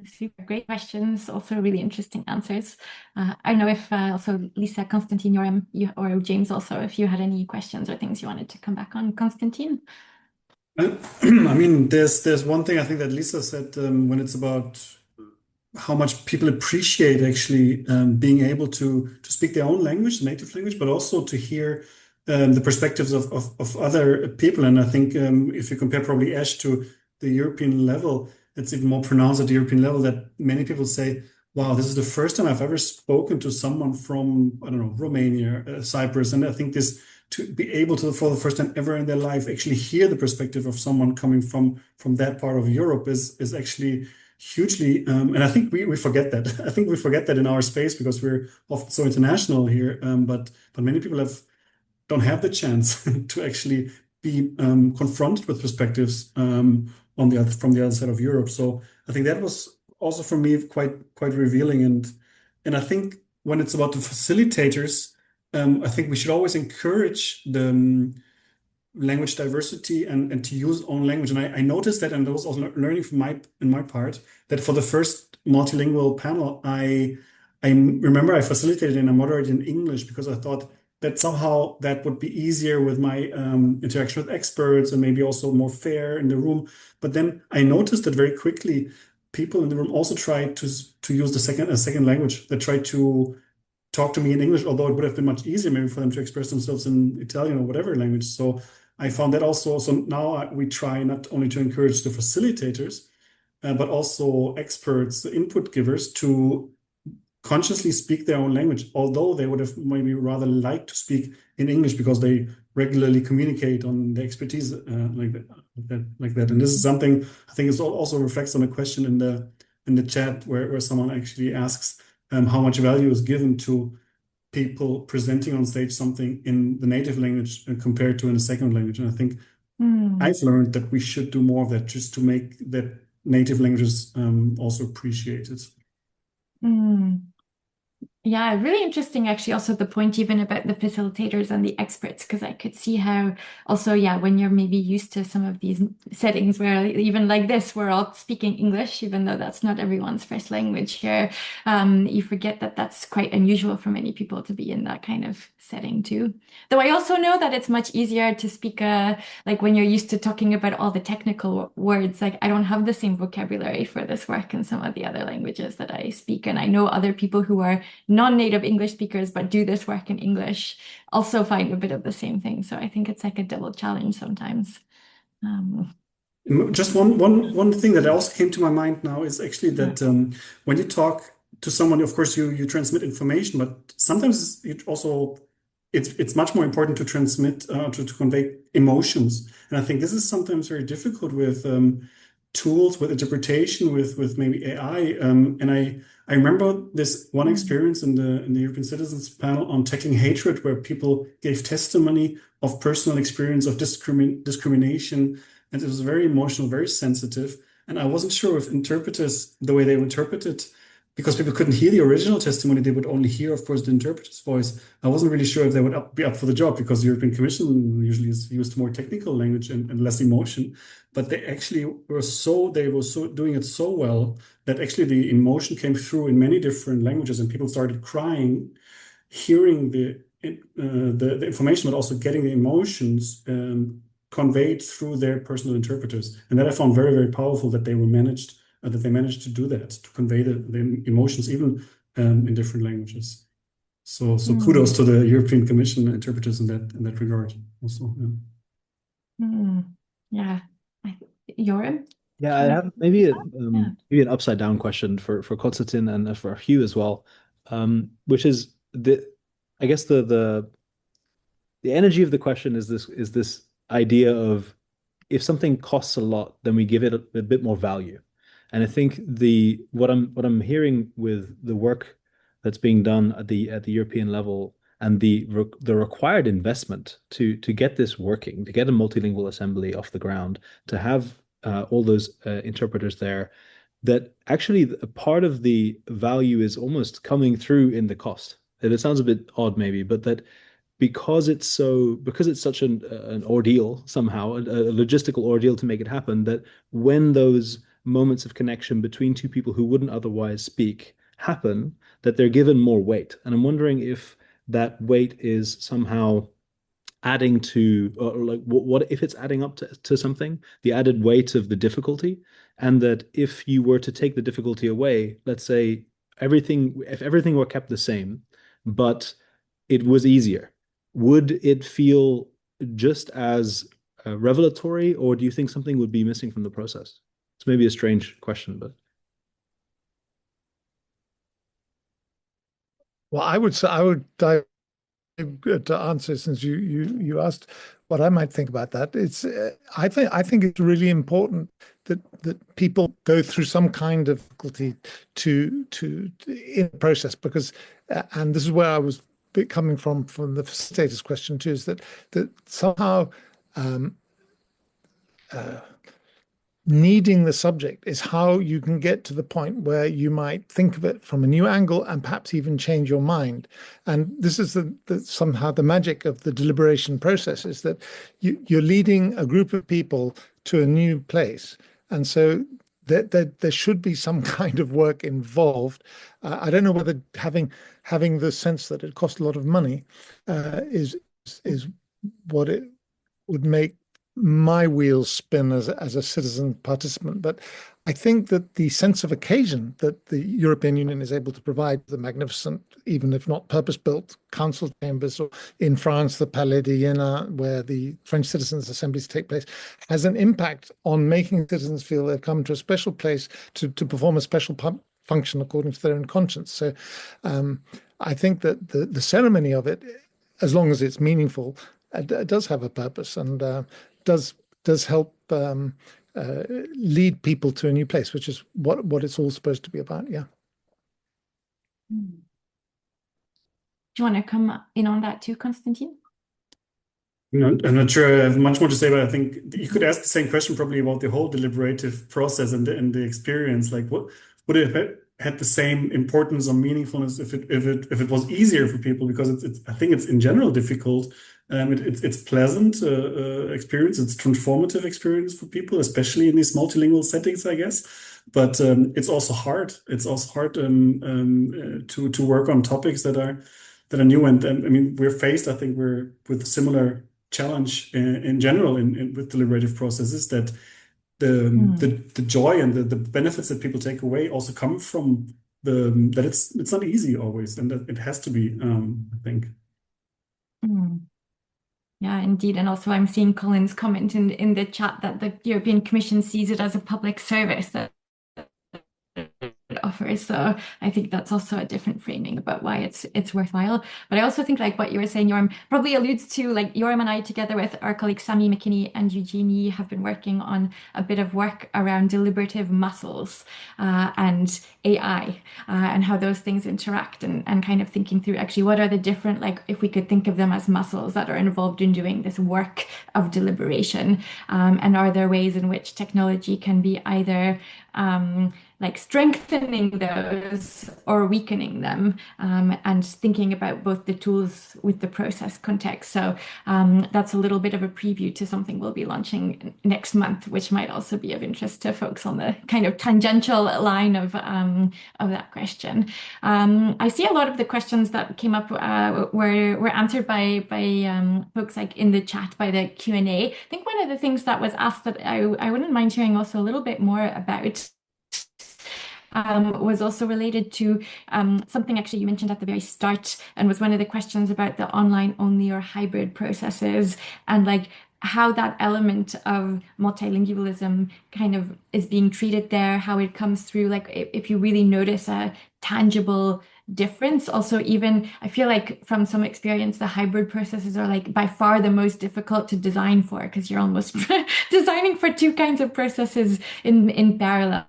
Super great questions, also really interesting answers. I don't know if also Lisa, Constantin, or James also, if you had any questions or things you wanted to come back on. Constantin? I mean, there's one thing I think that Lisa said when it's about how much people appreciate actually being able to speak their own language, native language, but also to hear the perspectives of other people. And I think if you compare probably Ash to the European level, it's even more pronounced at the European level that many people say, wow, this is the first time I've ever spoken to someone from, I don't know, Romania, Cyprus. And I think this to be able to, for the first time ever in their life, actually hear the perspective of someone coming from that part of Europe is actually hugely, and I think we forget that. I think we forget that in our space because we're often so international here. But many people don't have the chance to actually be confronted with perspectives from the other side of Europe. So I think that was also for me quite revealing. And I think when it's about the facilitators, I think we should always encourage the language diversity and to use own language. And I noticed that, and I was also learning from my part, that for the first multilingual panel, I remember I facilitated and I moderated in English because I thought that somehow that would be easier with my interaction with experts and maybe also more fair in the room. But then I noticed that very quickly people in the room also tried to use a second language. They tried to talk to me in English, although it would have been much easier maybe for them to express themselves in Italian or whatever language. So I found that also. So now we try not only to encourage the facilitators, but also experts, the input givers, to consciously speak their own language, although they would have maybe rather liked to speak in English because they regularly communicate on the expertise like that. And this is something I think it also reflects on a question in the chat where someone actually asks how much value is given to people presenting on stage something in the native language compared to in a second language. And I think I've learned that we should do more of that just to make that native languages also appreciated. Yeah, really interesting, actually, also the point even about the facilitators and the experts, because I could see how also, yeah, when you're maybe used to some of these settings where even like this, we're all speaking English, even though that's not everyone's first language here, you forget that that's quite unusual for many people to be in that kind of setting too. Though I also know that it's much easier to speak, like when you're used to talking about all the technical words, like I don't have the same vocabulary for this work in some of the other languages that I speak. And I know other people who are non-native English speakers but do this work in English also find a bit of the same thing. So I think it's like a double challenge sometimes. Just one thing that also came to my mind now is actually that when you talk to someone, of course you transmit information, but sometimes it's much more important to transmit to convey emotions. And I think this is sometimes very difficult with tools, with interpretation, with maybe AI. And I remember this one experience in the European Citizens panel on tackling hatred, where people gave testimony of personal experience of discrimination. And it was very emotional, very sensitive. And I wasn't sure if interpreters, the way they interpreted, because people couldn't hear the original testimony, they would only hear, of course, the interpreter's voice. I wasn't really sure if they would be up for the job, because the European Commission usually is used more technical language and less emotion. But they actually were doing it so well that actually the emotion came through in many different languages, and people started crying, hearing the information, but also getting the emotions conveyed through their personal interpreters. And that I found very, very powerful, that they managed to do that, to convey the emotions even in different languages. So kudos to the European Commission interpreters in that regard also. Yeah. Joram? Yeah, I have maybe an upside down question for Constantin and for Hugh as well, which is I guess the energy of the question is this idea of, if something costs a lot, then we give it a bit more value. And I think what I'm hearing with the work that's being done at the European level and the required investment to get this working, to get a multilingual assembly off the ground, to have all those interpreters there, that actually a part of the value is almost coming through in the cost. And it sounds a bit odd maybe, but that because it's such an ordeal somehow, a logistical ordeal to make it happen, that when those moments of connection between two people who wouldn't otherwise speak happen, that they're given more weight. And I'm wondering if that weight is somehow adding to, or like what if it's adding up to something, the added weight of the difficulty, and that if you were to take the difficulty away, let's say if everything were kept the same, but it was easier, would it feel just as revelatory, or do you think something would be missing from the process? It's maybe a strange question, but. Well, I would say I would dive to answer, since you asked what I might think about that. It's I think it's really important that people go through some kind of difficulty to in the process, because and this is where I was coming from the facilitators question too, is that somehow needing the subject is how you can get to the point where you might think of it from a new angle and perhaps even change your mind. And this is somehow the magic of the deliberation process, is that you're leading a group of people to a new place. And so there should be some kind of work involved. I don't know whether having the sense that it costs a lot of money is what it would make my wheels spin as a citizen participant. But I think that the sense of occasion that the European Union is able to provide, the magnificent, even if not purpose-built, council chambers, or in France, the Palais de Jena, where the French citizens' assemblies take place, has an impact on making citizens feel they've come to a special place to perform a special function according to their own conscience. So I think that the ceremony of it, as long as it's meaningful, does have a purpose, and does help lead people to a new place, which is what it's all supposed to be about. Yeah. Do you want to come in on that too, Constantin? No, I'm not sure I have much more to say, but I think you could ask the same question probably about the whole deliberative process and the experience. Like, what would it have had the same importance or meaningfulness if it was easier for people? Because I think it's in general difficult. It's pleasant experience. It's transformative experience for people, especially in these multilingual settings, I guess. But it's also hard. It's also hard to work on topics that are new. And I mean, we're faced, I think, with a similar challenge in general with deliberative processes, that the joy and the benefits that people take away also come from that it's not easy always, and that it has to be, I think. Yeah, indeed. And also I'm seeing Colin's comment in the chat that the European Commission sees it as a public service that it offers. So I think that's also a different framing about why it's worthwhile. But I also think, like what you were saying, Jorm, probably alludes to, like, Jorm and I, together with our colleagues Sami McKinney and Eugenie, have been working on a bit of work around deliberative muscles and AI and how those things interact, and kind of thinking through actually what are the different, like, if we could think of them as muscles that are involved in doing this work of deliberation, and are there ways in which technology can be either like strengthening those or weakening them, and thinking about both the tools with the process context. So that's a little bit of a preview to something we'll be launching next month, which might also be of interest to folks on the kind of tangential line of that question. I see a lot of the questions that came up were answered by folks like in the chat, by the Q&A. I think one of the things that was asked that I wouldn't mind hearing also a little bit more about was also related to something actually you mentioned at the very start, and was one of the questions about the online only or hybrid processes, and like how that element of multilingualism kind of is being treated there, how it comes through, like if you really notice a tangible difference. Also, even I feel like from some experience, the hybrid processes are like by far the most difficult to design for, because you're almost designing for two kinds of processes in parallel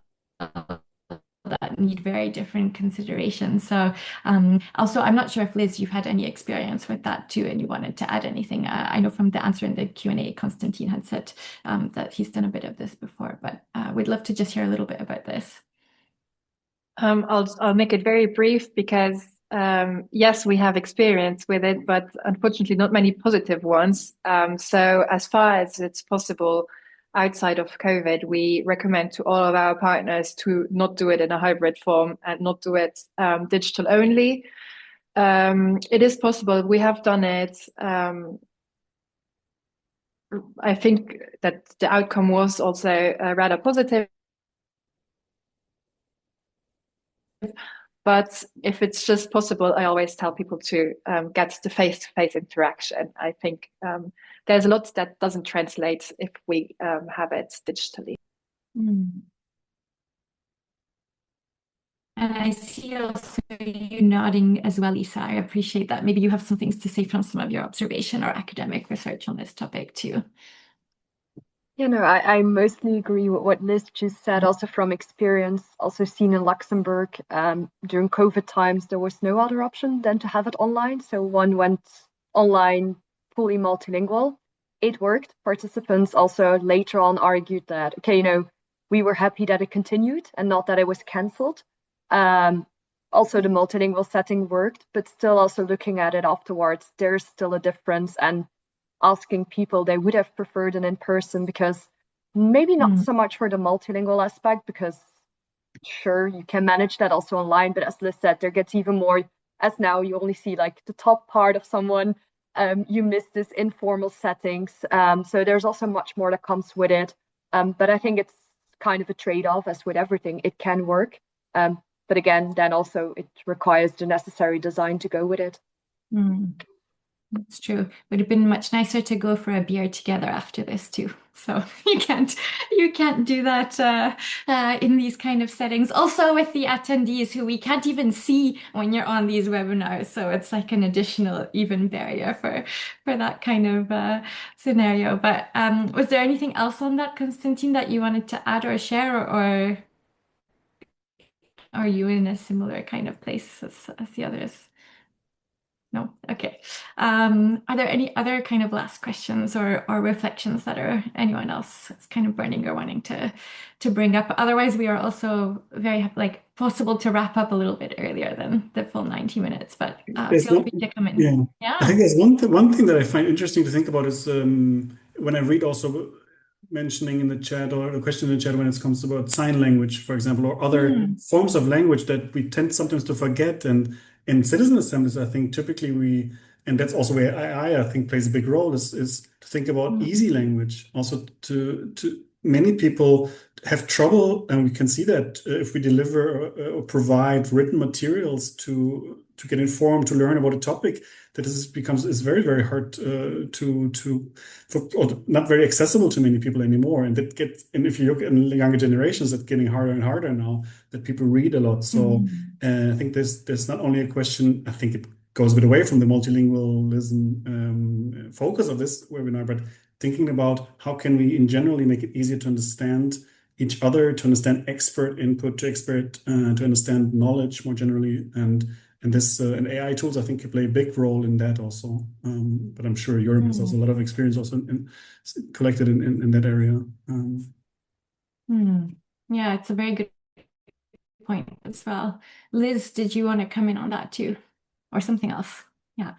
that need very different considerations. So also, I'm not sure if Liz, you've had any experience with that too, and you wanted to add anything. I know from the answer in the Q&A, Constantin had said that he's done a bit of this before, but we'd love to just hear a little bit about this. I'll make it very brief, because yes, we have experience with it, but unfortunately not many positive ones. So as far as it's possible, outside of COVID, we recommend to all of our partners to not do it in a hybrid form and not do it digital only. It is possible. We have done it. I think that the outcome was also rather positive. But if it's just possible, I always tell people to get the face-to-face interaction. I think there's a lot that doesn't translate if we have it digitally. Mm. And I see also you nodding as well, Lisa. I appreciate that. Maybe you have some things to say from some of your observation or academic research on this topic too. You know, I mostly agree with what Liz just said, also from experience, also seen in Luxembourg. During COVID times, there was no other option than to have it online. So one went online, fully multilingual. It worked. Participants also later on argued that, okay, you know, we were happy that it continued and not that it was cancelled. Also, the multilingual setting worked, but still also looking at it afterwards, there's still a difference. And asking people they would have preferred an in-person, because maybe not so much for the multilingual aspect, because sure, you can manage that also online, but as Liz said, there gets even more, as now you only see like the top part of someone, you miss this informal settings. So there's also much more that comes with it. But I think it's kind of a trade-off, as with everything, it can work. But again, then also it requires the necessary design to go with it. That's true. Would have been much nicer to go for a beer together after this too. So you can't do that in these kind of settings. Also with the attendees who we can't even see when you're on these webinars. So it's like an additional even barrier for that kind of scenario. But was there anything else on that, Constantin, that you wanted to add or share, or are you in a similar kind of place as the others? No? Okay. Are there any other kind of last questions or reflections that are anyone else is kind of burning or wanting to bring up? Otherwise, we are also very possible to wrap up a little bit earlier than the full 90 minutes, but feel free to come in. Yeah. I think there's one thing that I find interesting to think about is when I read also mentioning in the chat, or a question in the chat when it comes about sign language, for example, or other forms of language that we tend sometimes to forget. And in citizen assemblies, I think typically and that's also where AI, I think, plays a big role, is to think about easy language. Also, to many people have trouble, and we can see that if we deliver or provide written materials to get informed, to learn about a topic, that is very, very hard or not very accessible to many people anymore. And if you look at younger generations, that's getting harder and harder now, that people read a lot. So I think there's not only a question, I think it goes a bit away from the multilingualism focus of this webinar, but thinking about how can we in generally make it easier to understand each other, to understand expert input, to understand knowledge more generally, and AI tools, I think, can play a big role in that also. But I'm sure Europe has also a lot of experience also collected in that area. Yeah, it's a very good point as well. Liz, did you want to come in on that too, or something else? Yeah.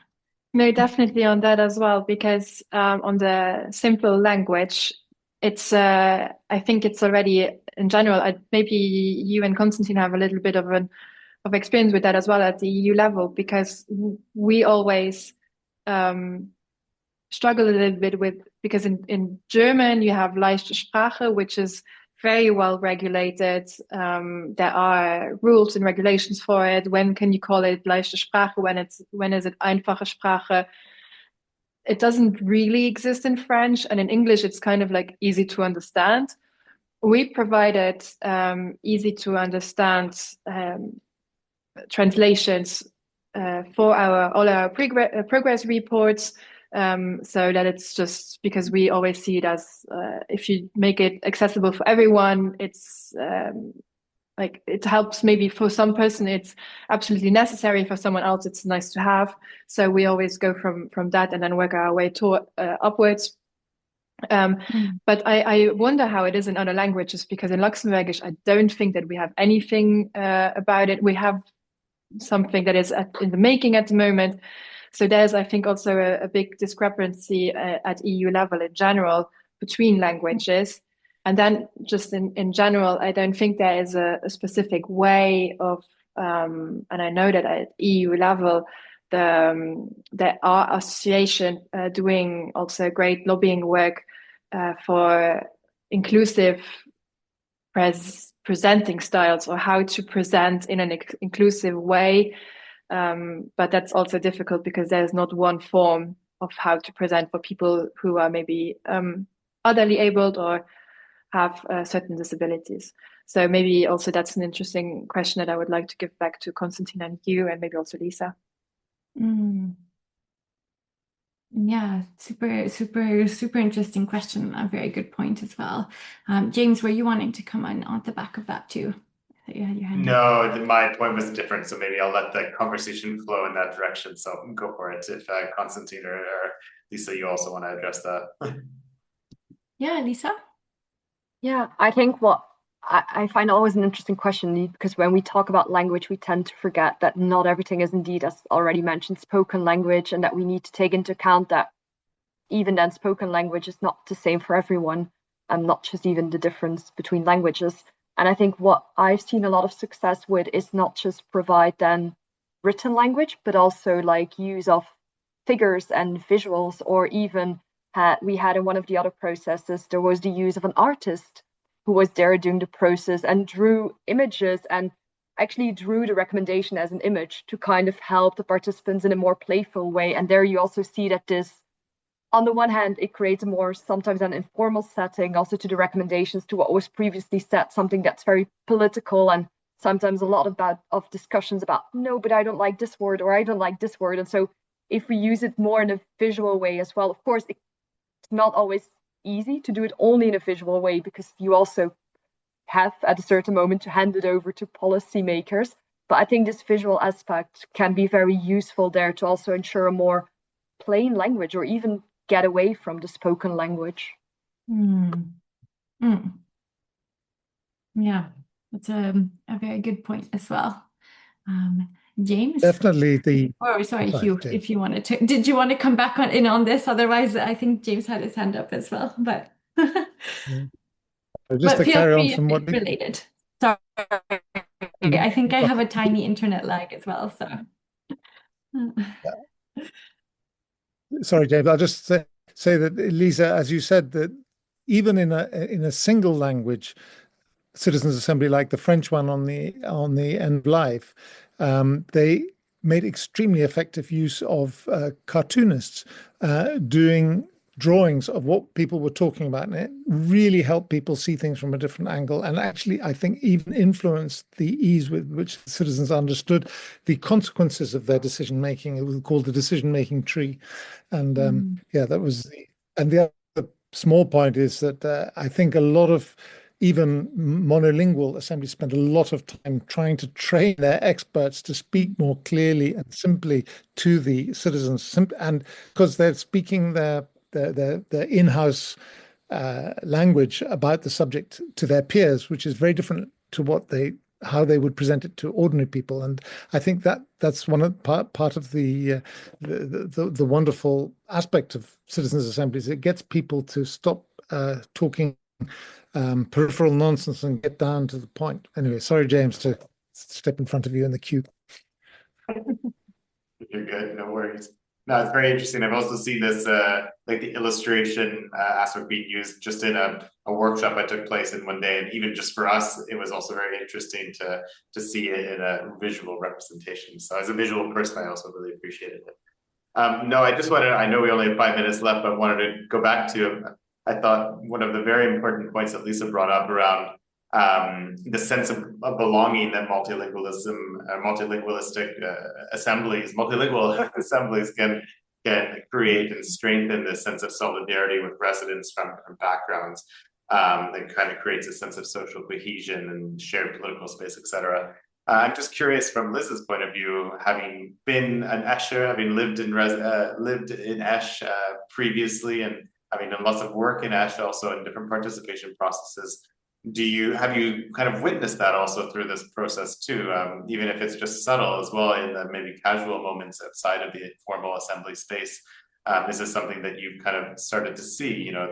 No, definitely on that as well, because on the simple language, it's I think it's already in general. Maybe you and Constantin have a little bit of experience with that as well at the EU level, because we always struggle a little bit with, because in German you have leichte Sprache, which is very well regulated. There are rules and regulations for it. When can you call it leichte Sprache? When is it einfache Sprache? It doesn't really exist in French, and in English it's kind of like easy to understand. We provided easy to understand translations for all our progress reports, so that it's just because we always see it as if you make it accessible for everyone, it's like it helps. Maybe for some person it's absolutely necessary, for someone else it's nice to have. So we always go from that and then work our way upwards. But I wonder how it is in other languages, because in Luxembourgish I don't think that we have anything about it. We have something that is in the making at the moment. So there's, I think, also a big discrepancy at EU level in general between languages. And then just in general, I don't think there is a specific way of, and I know that at EU level, there are associations doing also great lobbying work for inclusive presenting styles or how to present in an inclusive way. But that's also difficult because there's not one form of how to present for people who are maybe otherly abled or have certain disabilities. So maybe also that's an interesting question that I would like to give back to Constantin and Hugh, and maybe also Lisa. Yeah, super interesting question. A very good point as well. James, were you wanting to come on the back of that too? I thought you had your hand up. No, my point was different, so maybe I'll let the conversation flow in that direction. So go for it. If Constantin or Lisa, you also want to address that. Yeah, Lisa? Yeah, I think what I find always an interesting question, because when we talk about language, we tend to forget that not everything is indeed, as already mentioned, spoken language, and that we need to take into account that even then spoken language is not the same for everyone, and not just even the difference between languages. And I think what I've seen a lot of success with is not just provide then written language, but also like use of figures and visuals, or even we had in one of the other processes, there was the use of an artist who was there doing the process and drew images and actually drew the recommendation as an image to kind of help the participants in a more playful way. And there you also see that this, on the one hand, it creates a more sometimes an informal setting also to the recommendations to what was previously said, something that's very political, and sometimes a lot of discussions about, no, but I don't like this word, or I don't like this word. And so if we use it more in a visual way as well, of course, it's not always easy to do it only in a visual way, because you also have at a certain moment to hand it over to policymakers. But I think this visual aspect can be very useful there to also ensure a more plain language, or even get away from the spoken language. Yeah, that's a very good point as well. James? Definitely sorry, Sorry, Hugh, James. if you wanted to. Did you want to come back in on this? Otherwise, I think James had his hand up as well. But just to feel carry on free if from what it's related. Sorry, I think I have a tiny internet lag as well. So sorry, James, I'll just say that, Lisa, as you said, that even in a single language citizens assembly like the French one on the end of life, they made extremely effective use of cartoonists doing drawings of what people were talking about, and it really helped people see things from a different angle, and actually I think even influenced the ease with which citizens understood the consequences of their decision making. It was called the decision making tree. And yeah, that was the other small point is that I think a lot of even monolingual assemblies spend a lot of time trying to train their experts to speak more clearly and simply to the citizens, and because they're speaking their in-house language about the subject to their peers, which is very different to how they would present it to ordinary people. And I think that's one of part of the wonderful aspect of citizens' assemblies. It gets people to stop talking peripheral nonsense and get down to the point. Anyway, sorry, James, to step in front of you in the queue. You're good, no worries. No, it's very interesting. I've also seen this, like the illustration aspect being used just in a workshop that took place in one day. And even just for us, it was also very interesting to see it in a visual representation. So as a visual person, I also really appreciated it. No, I just wanted, I know we only have 5 minutes left, but wanted to go back to, I thought one of the very important points that Lisa brought up around the sense of belonging that multilingualism, multilingualistic assemblies, multilingual assemblies can create and strengthen this sense of solidarity with residents from backgrounds that kind of creates a sense of social cohesion and shared political space, etc. I'm just curious from Liz's point of view, having been an Escher, having lived in Esch previously, and having done lots of work in Esch, also in different participation processes. Have you kind of witnessed that also through this process too, even if it's just subtle as well in the maybe casual moments outside of the formal assembly space? Is this something that you've kind of started to see, you know,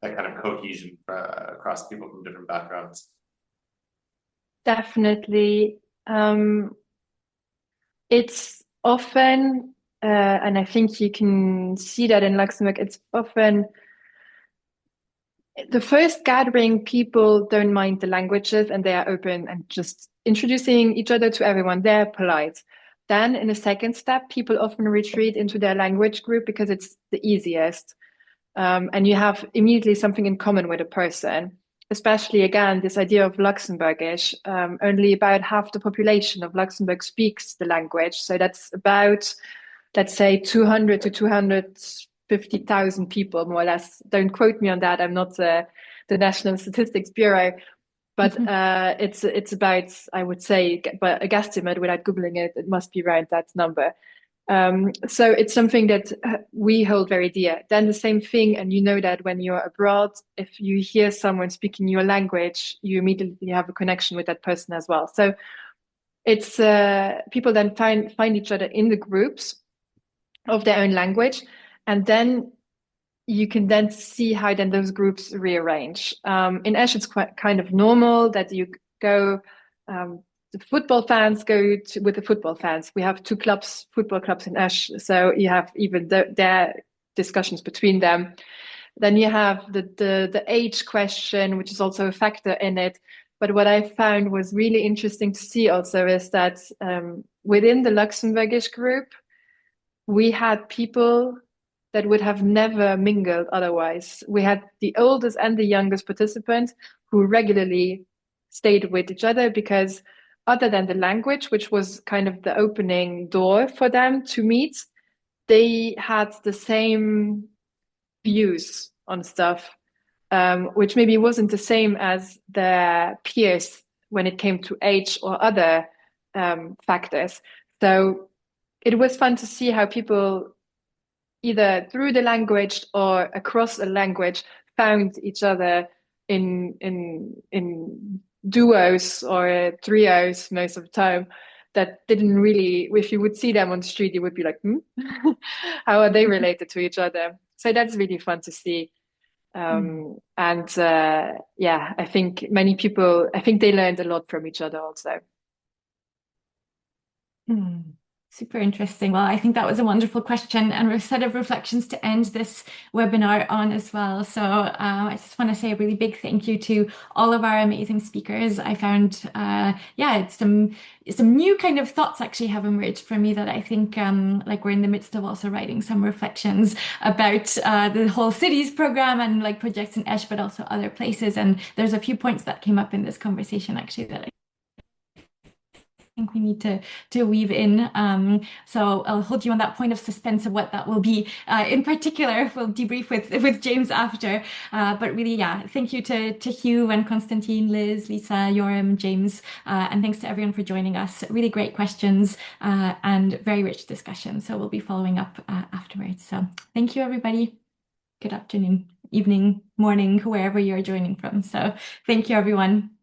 that kind of cohesion across people from different backgrounds? Definitely. It's often, and I think you can see that in Luxembourg, it's often The first gathering, people don't mind the languages and they are open and just introducing each other to everyone. They're polite. Then in the second step, people often retreat into their language group because it's the easiest. And you have immediately something in common with a person, especially again, this idea of Luxembourgish. Only about half the population of Luxembourg speaks the language. So that's about, let's say, 200 to 250,000 people, more or less. Don't quote me on that. I'm not the National Statistics Bureau, but it's about, I would say, but a guesstimate without Googling it, it must be around that number. So it's something that we hold very dear. Then the same thing, and you know that when you're abroad, if you hear someone speaking your language, you immediately have a connection with that person as well. So it's people then find each other in the groups of their own language, and then you can then see how then those groups rearrange. In Esch, it's quite kind of normal that you go. The football fans go with the football fans. We have two clubs, football clubs in Esch, so you have even their discussions between them. Then you have the age question, which is also a factor in it. But what I found was really interesting to see also is that within the Luxembourgish group, we had people that would have never mingled otherwise. We had the oldest and the youngest participants who regularly stayed with each other because other than the language, which was kind of the opening door for them to meet, they had the same views on stuff, which maybe wasn't the same as their peers when it came to age or other factors. So it was fun to see how people, either through the language or across a language, found each other in duos or trios most of the time that didn't really, if you would see them on the street, you would be like, how are they related to each other? So that's really fun to see. And yeah, I think many people, I think they learned a lot from each other also. Super interesting. Well, I think that was a wonderful question and a set of reflections to end this webinar on as well. So I just want to say a really big thank you to all of our amazing speakers. I found, some new kind of thoughts actually have emerged for me that I think like we're in the midst of also writing some reflections about the whole cities program and like projects in Esch, but also other places. And there's a few points that came up in this conversation actually that I think we need to weave in. So I'll hold you on that point of suspense of what that will be. In particular, we'll debrief with James after. But really, yeah, thank you to Hugh and Constantin, Liz, Lisa, Yoram, James, and thanks to everyone for joining us. Really great questions and very rich discussion. So we'll be following up afterwards. So thank you, everybody. Good afternoon, evening, morning, wherever you're joining from. So thank you, everyone.